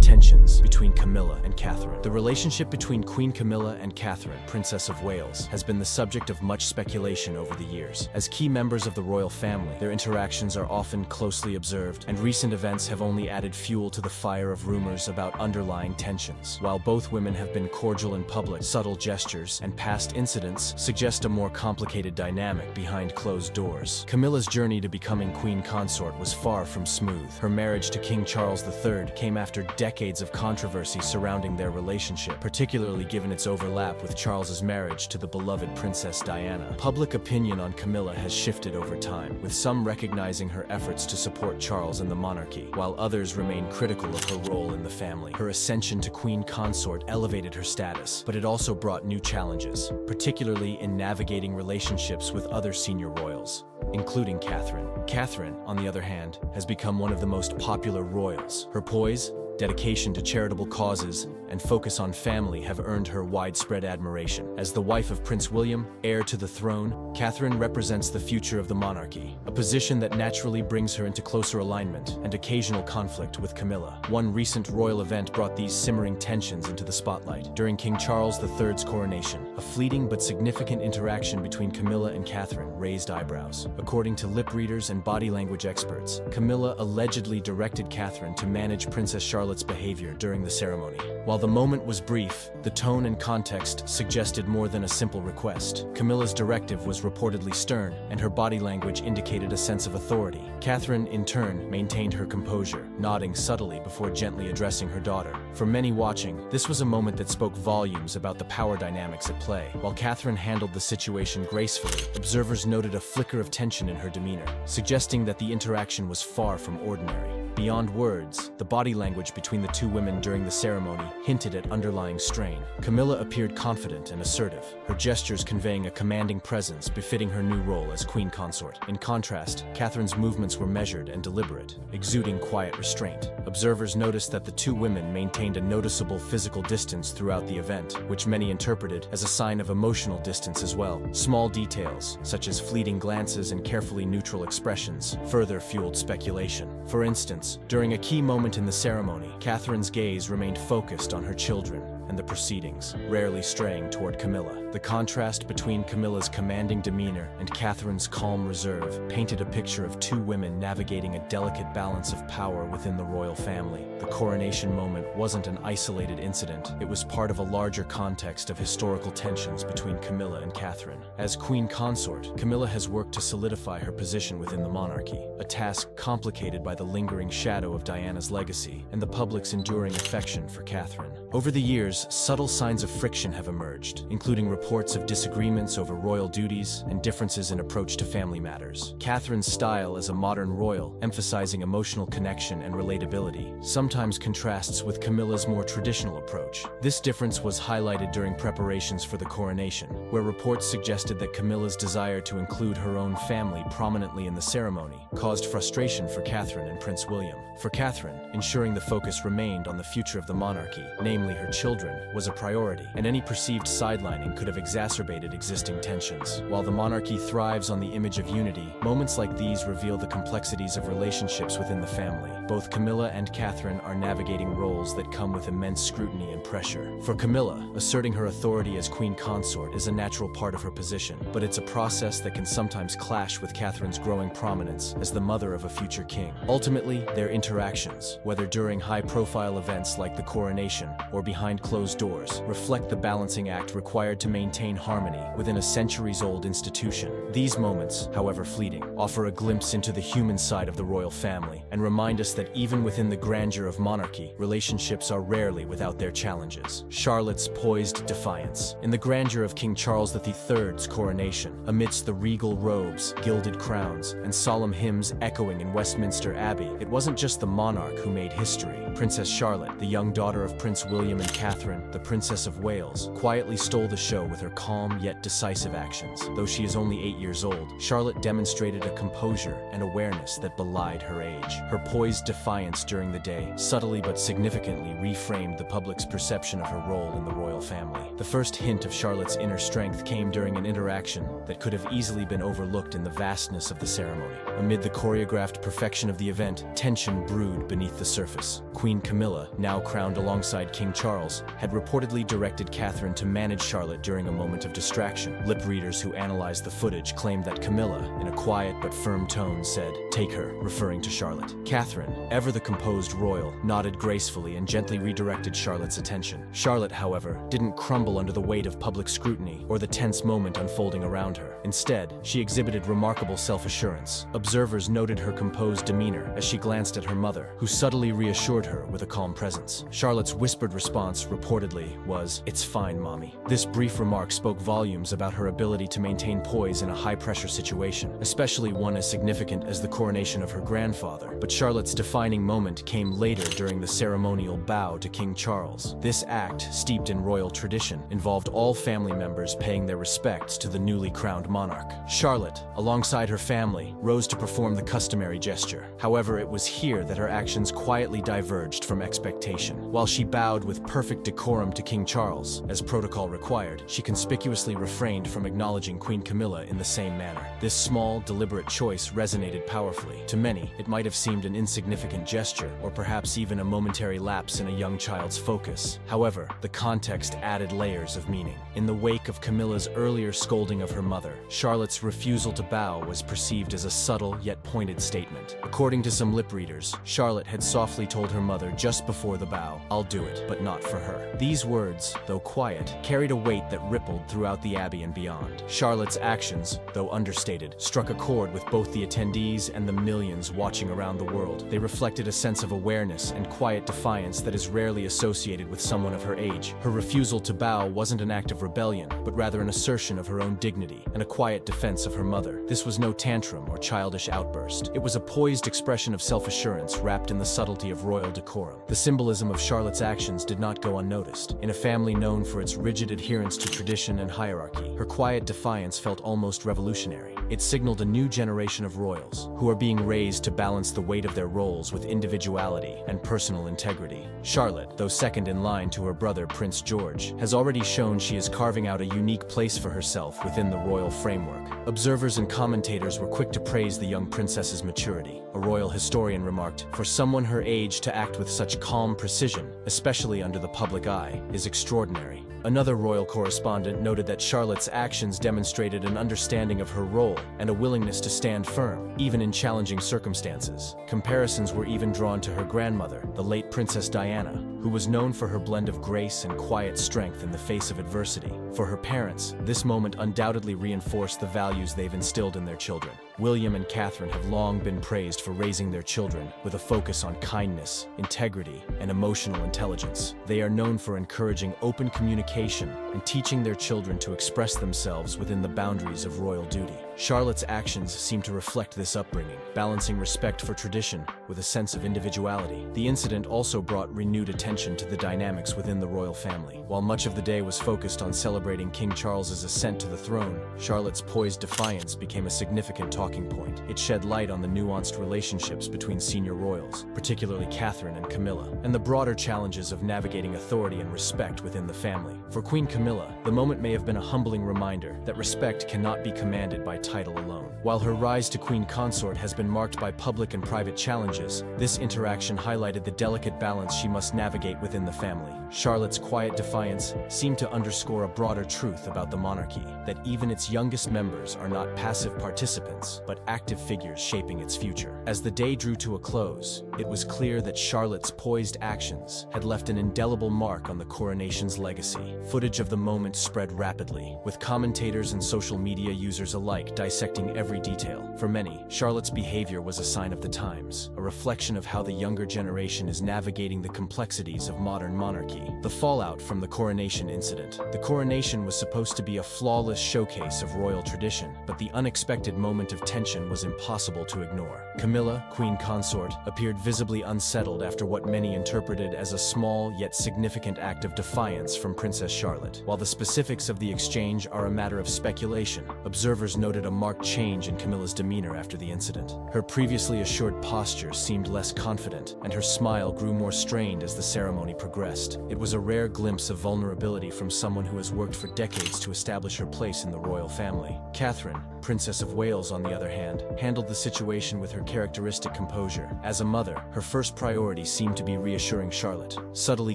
Tensions between Camilla and Catherine. The relationship between Queen Camilla and Catherine, Princess of Wales, has been the subject of much speculation over the years. As key members of the royal family, their interactions are often closely observed, and recent events have only added fuel to the fire of rumors about underlying tensions. While both women have been cordial in public, subtle gestures and past incidents suggest a more complicated dynamic behind closed doors. Camilla's journey to becoming queen consort was far from smooth. Her marriage to King Charles III came after decades of controversy surrounding their relationship, particularly given its overlap with Charles's marriage to the beloved Princess Diana. Public opinion on Camilla has shifted over time, with some recognizing her efforts to support Charles and the monarchy, while others remain critical of her role in the family. Her ascension to queen consort elevated her status, but it also brought new challenges, particularly in navigating relationships with other senior royals, including Catherine. Catherine, on the other hand, has become one of the most popular royals. Her poise, dedication to charitable causes, and focus on family have earned her widespread admiration. As the wife of Prince William, heir to the throne, Catherine represents the future of the monarchy, a position that naturally brings her into closer alignment and occasional conflict with Camilla. One recent royal event brought these simmering tensions into the spotlight. During King Charles III's coronation, a fleeting but significant interaction between Camilla and Catherine raised eyebrows. According to lip readers and body language experts, Camilla allegedly directed Catherine to manage Princess Charlotte's behavior during the ceremony. While the moment was brief, the tone and context suggested more than a simple request. Camilla's directive was reportedly stern, and her body language indicated a sense of authority. Catherine, in turn, maintained her composure, nodding subtly before gently addressing her daughter. For many watching, this was a moment that spoke volumes about the power dynamics at play. While Catherine handled the situation gracefully, observers noted a flicker of tension in her demeanor, suggesting that the interaction was far from ordinary. Beyond words, the body language between the two women during the ceremony hinted at underlying strain. Camilla appeared confident and assertive, her gestures conveying a commanding presence befitting her new role as queen consort. In contrast, Catherine's movements were measured and deliberate, exuding quiet restraint. Observers noticed that the two women maintained a noticeable physical distance throughout the event, which many interpreted as a sign of emotional distance as well. Small details, such as fleeting glances and carefully neutral expressions, further fueled speculation. For instance, during a key moment in the ceremony, Catherine's gaze remained focused on her children and the proceedings, rarely straying toward Camilla. The contrast between Camilla's commanding demeanor and Catherine's calm reserve painted a picture of two women navigating a delicate balance of power within the royal family. The coronation moment wasn't an isolated incident, it was part of a larger context of historical tensions between Camilla and Catherine. As queen consort, Camilla has worked to solidify her position within the monarchy, a task complicated by the lingering shadow of Diana's legacy and the public's enduring affection for Catherine. Over the years, subtle signs of friction have emerged, including reports of disagreements over royal duties and differences in approach to family matters. Catherine's style as a modern royal, emphasizing emotional connection and relatability, sometimes contrasts with Camilla's more traditional approach. This difference was highlighted during preparations for the coronation, where reports suggested that Camilla's desire to include her own family prominently in the ceremony caused frustration for Catherine and Prince William. For Catherine, ensuring the focus remained on the future of the monarchy, namely her children, was a priority, and any perceived sidelining could have exacerbated existing tensions. While the monarchy thrives on the image of unity, moments like these reveal the complexities of relationships within the family. Both Camilla and Catherine are navigating roles that come with immense scrutiny and pressure. For Camilla, asserting her authority as queen consort is a natural part of her position, but it's a process that can sometimes clash with Catherine's growing prominence as the mother of a future king. Ultimately, their interactions, whether during high-profile events like the coronation or behind closed doors, reflect the balancing act required to maintain harmony within a centuries-old institution. These moments, however fleeting, offer a glimpse into the human side of the royal family and remind us that even within the grandeur of monarchy, relationships are rarely without their challenges. Charlotte's poised defiance. In the grandeur of King Charles III's coronation, amidst the regal robes, gilded crowns, and solemn hymns echoing in Westminster Abbey, it wasn't just the monarch who made history. Princess Charlotte, the young daughter of Prince William and Catherine, the Princess of Wales, quietly stole the show with her calm yet decisive actions. Though she is only 8 years old, Charlotte demonstrated a composure and awareness that belied her age. Her poised defiance during the day subtly but significantly reframed the public's perception of her role in the royal family. The first hint of Charlotte's inner strength came during an interaction that could have easily been overlooked in the vastness of the ceremony. Amid the choreographed perfection of the event, tension brewed beneath the surface. Queen Camilla, now crowned alongside King Charles, had reportedly directed Catherine to manage Charlotte during a moment of distraction. Lip readers who analyzed the footage claimed that Camilla, in a quiet but firm tone, said, "Take her," referring to Charlotte. Catherine, ever the composed royal, nodded gracefully and gently redirected Charlotte's attention. Charlotte, however, didn't crumble under the weight of public scrutiny or the tense moment unfolding around her. Instead, she exhibited remarkable self-assurance. Observers noted her composed demeanor as she glanced at her mother, who subtly reassured her with a calm presence. Charlotte's whispered response reportedly was, "It's fine, Mommy." This brief remark spoke volumes about her ability to maintain poise in a high-pressure situation, especially one as significant as the coronation of her grandfather. But Charlotte's defining moment came later during the ceremonial bow to King Charles. This act, steeped in royal tradition, involved all family members paying their respects to the newly crowned monarch. Charlotte, alongside her family, rose to perform the customary gesture. However, it was here that her actions quietly diverged from expectation. While she bowed with perfect decorum to King Charles, as protocol required, she conspicuously refrained from acknowledging Queen Camilla in the same manner. This small, deliberate choice resonated powerfully. To many, it might have seemed an insignificant gesture, or perhaps even a momentary lapse in a young child's focus. However, the context added layers of meaning. In the wake of Camilla's earlier scolding of her mother, Charlotte's refusal to bow was perceived as a subtle yet pointed statement. According to some lip readers, Charlotte had softly told her mother just before the bow, "I'll do it, but not for her." These words, though quiet, carried a weight that rippled throughout the abbey and beyond. Charlotte's actions, though understated, struck a chord with both the attendees and the millions watching around the world. They reflected a sense of awareness and quiet defiance that is rarely associated with someone of her age. Her refusal to bow wasn't an act of rebellion, but rather an assertion of her own dignity and a quiet defense of her mother. This was no tantrum or childish outburst. It was a poised expression of self-assurance wrapped in the subtlety of royal decorum. The symbolism of Charlotte's actions did not go unnoticed. In a family known for its rigid adherence to tradition and hierarchy, her quiet defiance felt almost revolutionary. It signaled a new generation of royals, who are being raised to balance the weight of their roles with individuality and personal integrity. Charlotte, though second in line to her brother Prince George, has already shown she is carving out a unique place for herself within the royal framework. Observers and commentators were quick to praise the young princess's maturity. A royal historian remarked, "For someone her age to act with such calm precision, especially under the public eye, is extraordinary." Another royal correspondent noted that Charlotte's actions demonstrated an understanding of her role and a willingness to stand firm, even in challenging circumstances. Comparisons were even drawn to her grandmother, the late Princess Diana, who was known for her blend of grace and quiet strength in the face of adversity. For her parents, this moment undoubtedly reinforced the values they've instilled in their children. William and Catherine have long been praised for raising their children with a focus on kindness, integrity, and emotional intelligence. They are known for encouraging open communication and teaching their children to express themselves within the boundaries of royal duty. Charlotte's actions seem to reflect this upbringing, balancing respect for tradition with a sense of individuality. The incident also brought renewed attention to the dynamics within the royal family. While much of the day was focused on celebrating King Charles's ascent to the throne, Charlotte's poised defiance became a significant talking point. It shed light on the nuanced relationships between senior royals, particularly Catherine and Camilla, and the broader challenges of navigating authority and respect within the family. For Queen Camilla, the moment may have been a humbling reminder that respect cannot be commanded by title alone. While her rise to queen consort has been marked by public and private challenges, this interaction highlighted the delicate balance she must navigate within the family. Charlotte's quiet defiance seemed to underscore a broader truth about the monarchy, that even its youngest members are not passive participants, but active figures shaping its future. As the day drew to a close, it was clear that Charlotte's poised actions had left an indelible mark on the coronation's legacy. Footage of the moment spread rapidly, with commentators and social media users alike dissecting every detail. For many, Charlotte's behavior was a sign of the times, a reflection of how the younger generation is navigating the complexities of modern monarchy. The fallout from the coronation incident. The coronation was supposed to be a flawless showcase of royal tradition, but the unexpected moment of tension was impossible to ignore. Camilla, queen consort, appeared visibly unsettled after what many interpreted as a small yet significant act of defiance from Princess Charlotte. While the specifics of the exchange are a matter of speculation, observers noted a marked change in Camilla's demeanor after the incident. Her previously assured posture seemed less confident, and her smile grew more strained as the ceremony progressed. It was a rare glimpse of vulnerability from someone who has worked for decades to establish her place in the royal family. Catherine, Princess of Wales, on the other hand, handled the situation with her characteristic composure. As a mother, her first priority seemed to be reassuring Charlotte, subtly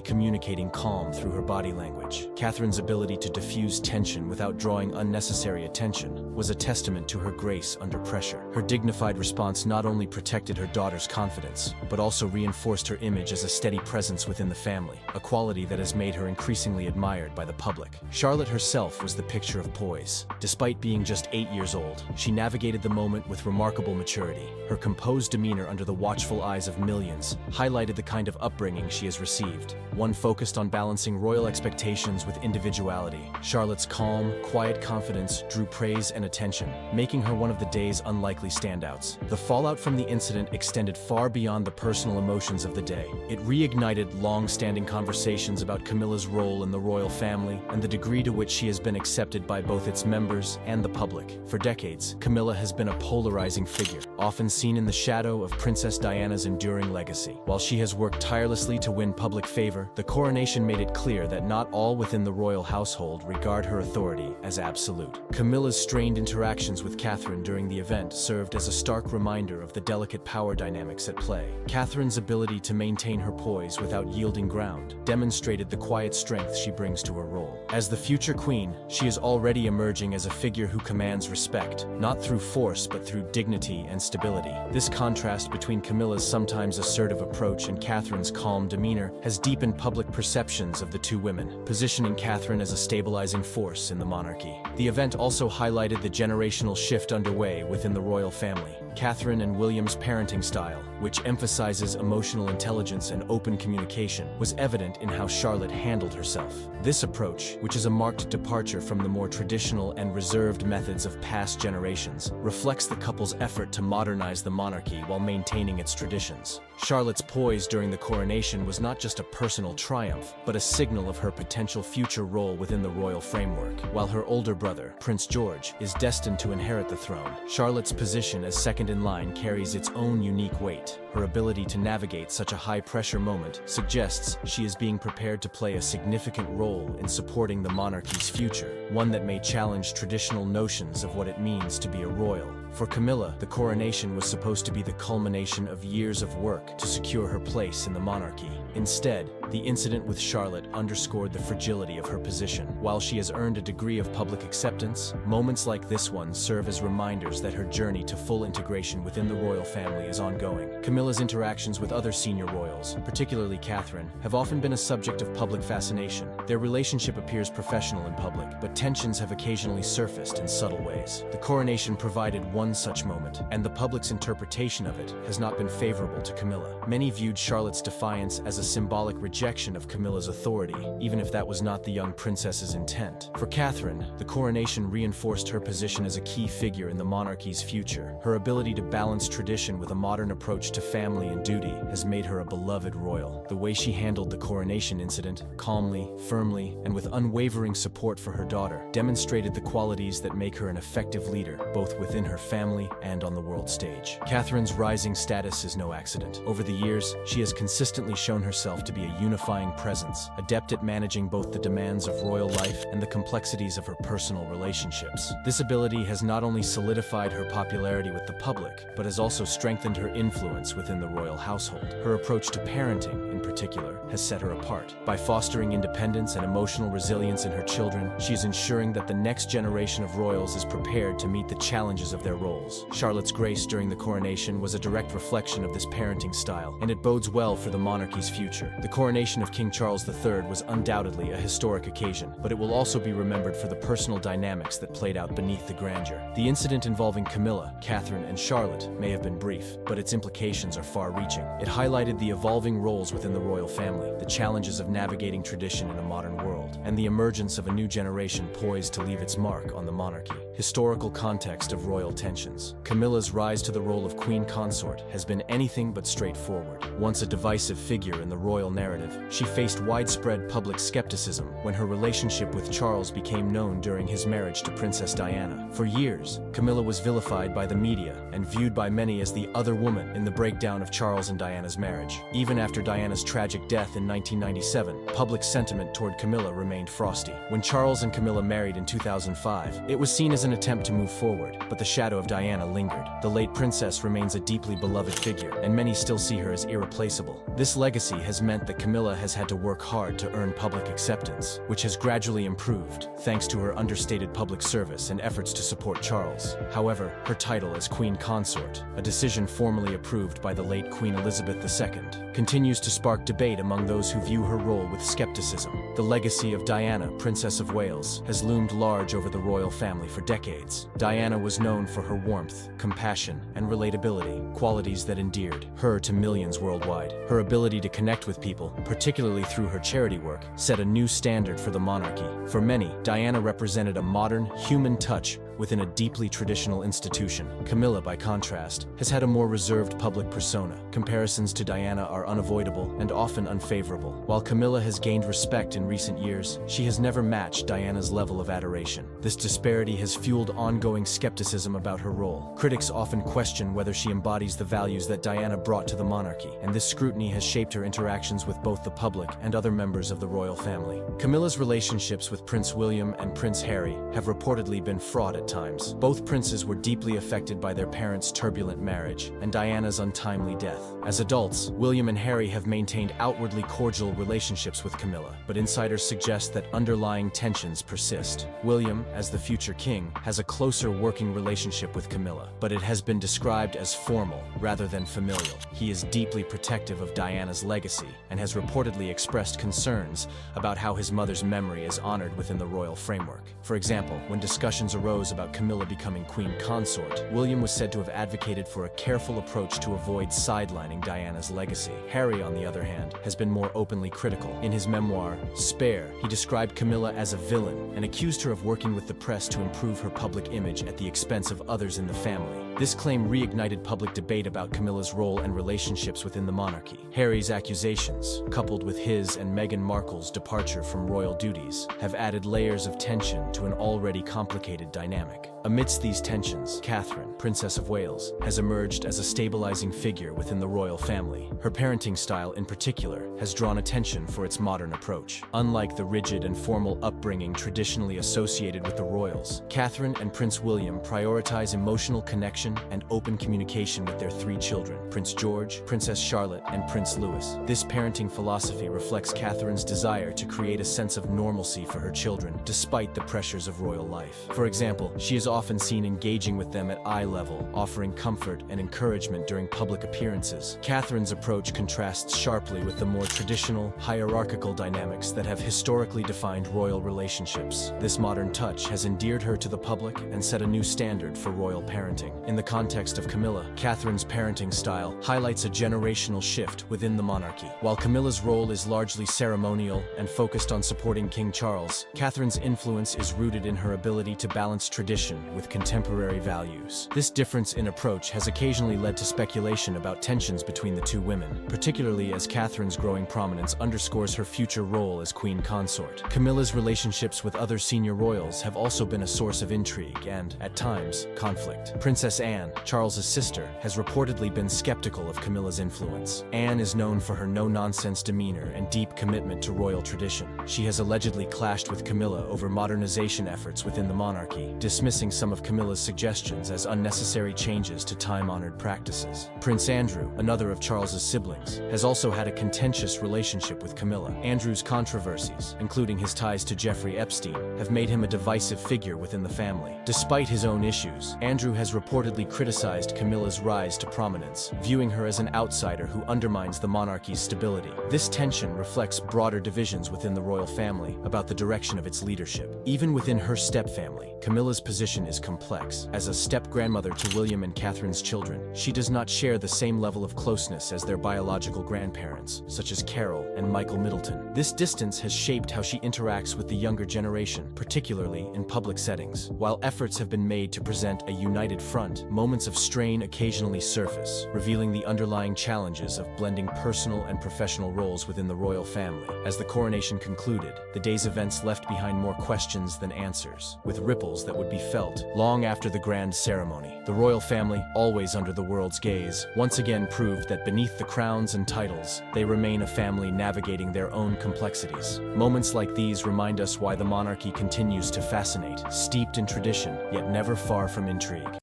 communicating calm through her body language. Catherine's ability to diffuse tension without drawing unnecessary attention was a testament testament to her grace under pressure. Her dignified response not only protected her daughter's confidence, but also reinforced her image as a steady presence within the family, a quality that has made her increasingly admired by the public. Charlotte herself was the picture of poise. Despite being just 8 years old, she navigated the moment with remarkable maturity. Her composed demeanor under the watchful eyes of millions highlighted the kind of upbringing she has received, one focused on balancing royal expectations with individuality. Charlotte's calm, quiet confidence drew praise and attention, making her one of the day's unlikely standouts. The fallout from the incident extended far beyond the personal emotions of the day. It reignited long-standing conversations about Camilla's role in the royal family and the degree to which she has been accepted by both its members and the public. For decades, Camilla has been a polarizing figure, often seen in the shadow of Princess Diana's enduring legacy. While she has worked tirelessly to win public favor, the coronation made it clear that not all within the royal household regard her authority as absolute. Camilla's strained interactions with Catherine during the event served as a stark reminder of the delicate power dynamics at play. Catherine's ability to maintain her poise without yielding ground demonstrated the quiet strength she brings to her role. As the future queen, she is already emerging as a figure who commands respect, not through force but through dignity and stability. This contrast between Camilla's sometimes assertive approach and Catherine's calm demeanor has deepened public perceptions of the two women, positioning Catherine as a stabilizing force in the monarchy. The event also highlighted the generational shift underway within the royal family. Catherine and William's parenting style, which emphasizes emotional intelligence and open communication, was evident in how Charlotte handled herself. This approach, which is a marked departure from the more traditional and reserved methods of past generations, reflects the couple's effort to modernize the monarchy while maintaining its traditions. Charlotte's poise during the coronation was not just a personal triumph, but a signal of her potential future role within the royal framework. While her older brother, Prince George, is destined to inherit the throne, Charlotte's position as second in line carries its own unique weight. Her ability to navigate such a high-pressure moment suggests she is being prepared to play a significant role in supporting the monarchy's future, one that may challenge traditional notions of what it means to be a royal. For Camilla, the coronation was supposed to be the culmination of years of work to secure her place in the monarchy. Instead, the incident with Charlotte underscored the fragility of her position. While she has earned a degree of public acceptance, moments like this one serve as reminders that her journey to full integration within the royal family is ongoing. Camilla's interactions with other senior royals, particularly Catherine, have often been a subject of public fascination. Their relationship appears professional in public, but tensions have occasionally surfaced in subtle ways. The coronation provided one such moment, and the public's interpretation of it has not been favorable to Camilla. Many viewed Charlotte's defiance as a symbolic rejection of Camilla's authority, even if that was not the young princess's intent. For Catherine, the coronation reinforced her position as a key figure in the monarchy's future. Her ability to balance tradition with a modern approach to family and duty has made her a beloved royal. The way she handled the coronation incident, calmly, firmly, and with unwavering support for her daughter, demonstrated the qualities that make her an effective leader, both within her family and on the world stage. Catherine's rising status is no accident. Over the years, she has consistently shown herself to be a unifying presence, adept at managing both the demands of royal life and the complexities of her personal relationships. This ability has not only solidified her popularity with the public, but has also strengthened her influence within the royal household. Her approach to parenting, in particular, has set her apart. By fostering independence and emotional resilience in her children, she is ensuring that the next generation of royals is prepared to meet the challenges of their roles. Charlotte's grace during the coronation was a direct reflection of this parenting style, and it bodes well for the monarchy's future. The coronation of King Charles III was undoubtedly a historic occasion, but it will also be remembered for the personal dynamics that played out beneath the grandeur. The incident involving Camilla, Catherine, and Charlotte may have been brief, but its implications are far-reaching. It highlighted the evolving roles within the royal family, the challenges of navigating tradition in a modern world, and the emergence of a new generation poised to leave its mark on the monarchy. Historical context of royal tensions. Camilla's rise to the role of queen consort has been anything but straightforward. Once a divisive figure in the royal narrative, she faced widespread public skepticism when her relationship with Charles became known during his marriage to Princess Diana. For years, Camilla was vilified by the media and viewed by many as the other woman in the breakdown of Charles and Diana's marriage. Even after Diana's tragic death in 1997, public sentiment toward Camilla remained frosty. When Charles and Camilla married in 2005, it was seen as an attempt to move forward, but the shadow of Diana lingered. The late princess remains a deeply beloved figure, and many still see her as irreplaceable. This legacy has meant that Camilla has had to work hard to earn public acceptance, which has gradually improved thanks to her understated public service and efforts to support Charles. However, her title as Queen Consort, a decision formally approved by the late Queen Elizabeth II, continues to spark debate among those who view her role with skepticism. The legacy of Diana, Princess of Wales, has loomed large over the royal family for decades. Diana was known for her warmth, compassion, and relatability, qualities that endeared her to millions worldwide. Her ability to connect with people, particularly through her charity work, set a new standard for the monarchy. For many, Diana represented a modern, human touch within a deeply traditional institution. Camilla, by contrast, has had a more reserved public persona. Comparisons to Diana are unavoidable and often unfavorable. While Camilla has gained respect in recent years, she has never matched Diana's level of adoration. This disparity has fueled ongoing skepticism about her role. Critics often question whether she embodies the values that Diana brought to the monarchy, and this scrutiny has shaped her interactions with both the public and other members of the royal family. Camilla's relationships with Prince William and Prince Harry have reportedly been fraught at times. Both princes were deeply affected by their parents' turbulent marriage and Diana's untimely death. As adults, William and Harry have maintained outwardly cordial relationships with Camilla, but insiders suggest that underlying tensions persist. William, as the future king, has a closer working relationship with Camilla, but it has been described as formal rather than familial. He is deeply protective of Diana's legacy and has reportedly expressed concerns about how his mother's memory is honored within the royal framework. For example, when discussions arose about Camilla becoming Queen Consort, William was said to have advocated for a careful approach to avoid sidelining Diana's legacy. Harry, on the other hand, has been more openly critical. In his memoir, Spare, he described Camilla as a villain and accused her of working with the press to improve her public image at the expense of others in the family. This claim reignited public debate about Camilla's role and relationships within the monarchy. Harry's accusations, coupled with his and Meghan Markle's departure from royal duties, have added layers of tension to an already complicated dynamic. Amidst these tensions, Catherine, Princess of Wales, has emerged as a stabilizing figure within the royal family. Her parenting style, in particular, has drawn attention for its modern approach. Unlike the rigid and formal upbringing traditionally associated with the royals, Catherine and Prince William prioritize emotional connection and open communication with their three children, Prince George, Princess Charlotte, and Prince Louis. This parenting philosophy reflects Catherine's desire to create a sense of normalcy for her children, despite the pressures of royal life. For example, she is often seen engaging with them at eye level, offering comfort and encouragement during public appearances. Catherine's approach contrasts sharply with the more traditional, hierarchical dynamics that have historically defined royal relationships. This modern touch has endeared her to the public and set a new standard for royal parenting. In the context of Camilla, Catherine's parenting style highlights a generational shift within the monarchy. While Camilla's role is largely ceremonial and focused on supporting King Charles, Catherine's influence is rooted in her ability to balance tradition with contemporary values. This difference in approach has occasionally led to speculation about tensions between the two women, particularly as Catherine's growing prominence underscores her future role as Queen Consort. Camilla's relationships with other senior royals have also been a source of intrigue and, at times, conflict. Princess Anne, Charles's sister, has reportedly been skeptical of Camilla's influence. Anne is known for her no-nonsense demeanor and deep commitment to royal tradition. She has allegedly clashed with Camilla over modernization efforts within the monarchy, dismissing some of Camilla's suggestions as unnecessary changes to time-honored practices. Prince Andrew, another of Charles's siblings, has also had a contentious relationship with Camilla. Andrew's controversies, including his ties to Jeffrey Epstein, have made him a divisive figure within the family. Despite his own issues, Andrew has reportedly criticized Camilla's rise to prominence, viewing her as an outsider who undermines the monarchy's stability. This tension reflects broader divisions within the royal family about the direction of its leadership. Even within her stepfamily, Camilla's position is complex. As a step-grandmother to William and Catherine's children, she does not share the same level of closeness as their biological grandparents, such as Carol and Michael Middleton. This distance has shaped how she interacts with the younger generation, particularly in public settings. While efforts have been made to present a united front, moments of strain occasionally surface, revealing the underlying challenges of blending personal and professional roles within the royal family. As the coronation concluded, the day's events left behind more questions than answers, with ripples that would be felt long after the grand ceremony. The royal family, always under the world's gaze, once again proved that beneath the crowns and titles, they remain a family navigating their own complexities. Moments like these remind us why the monarchy continues to fascinate, steeped in tradition, yet never far from intrigue.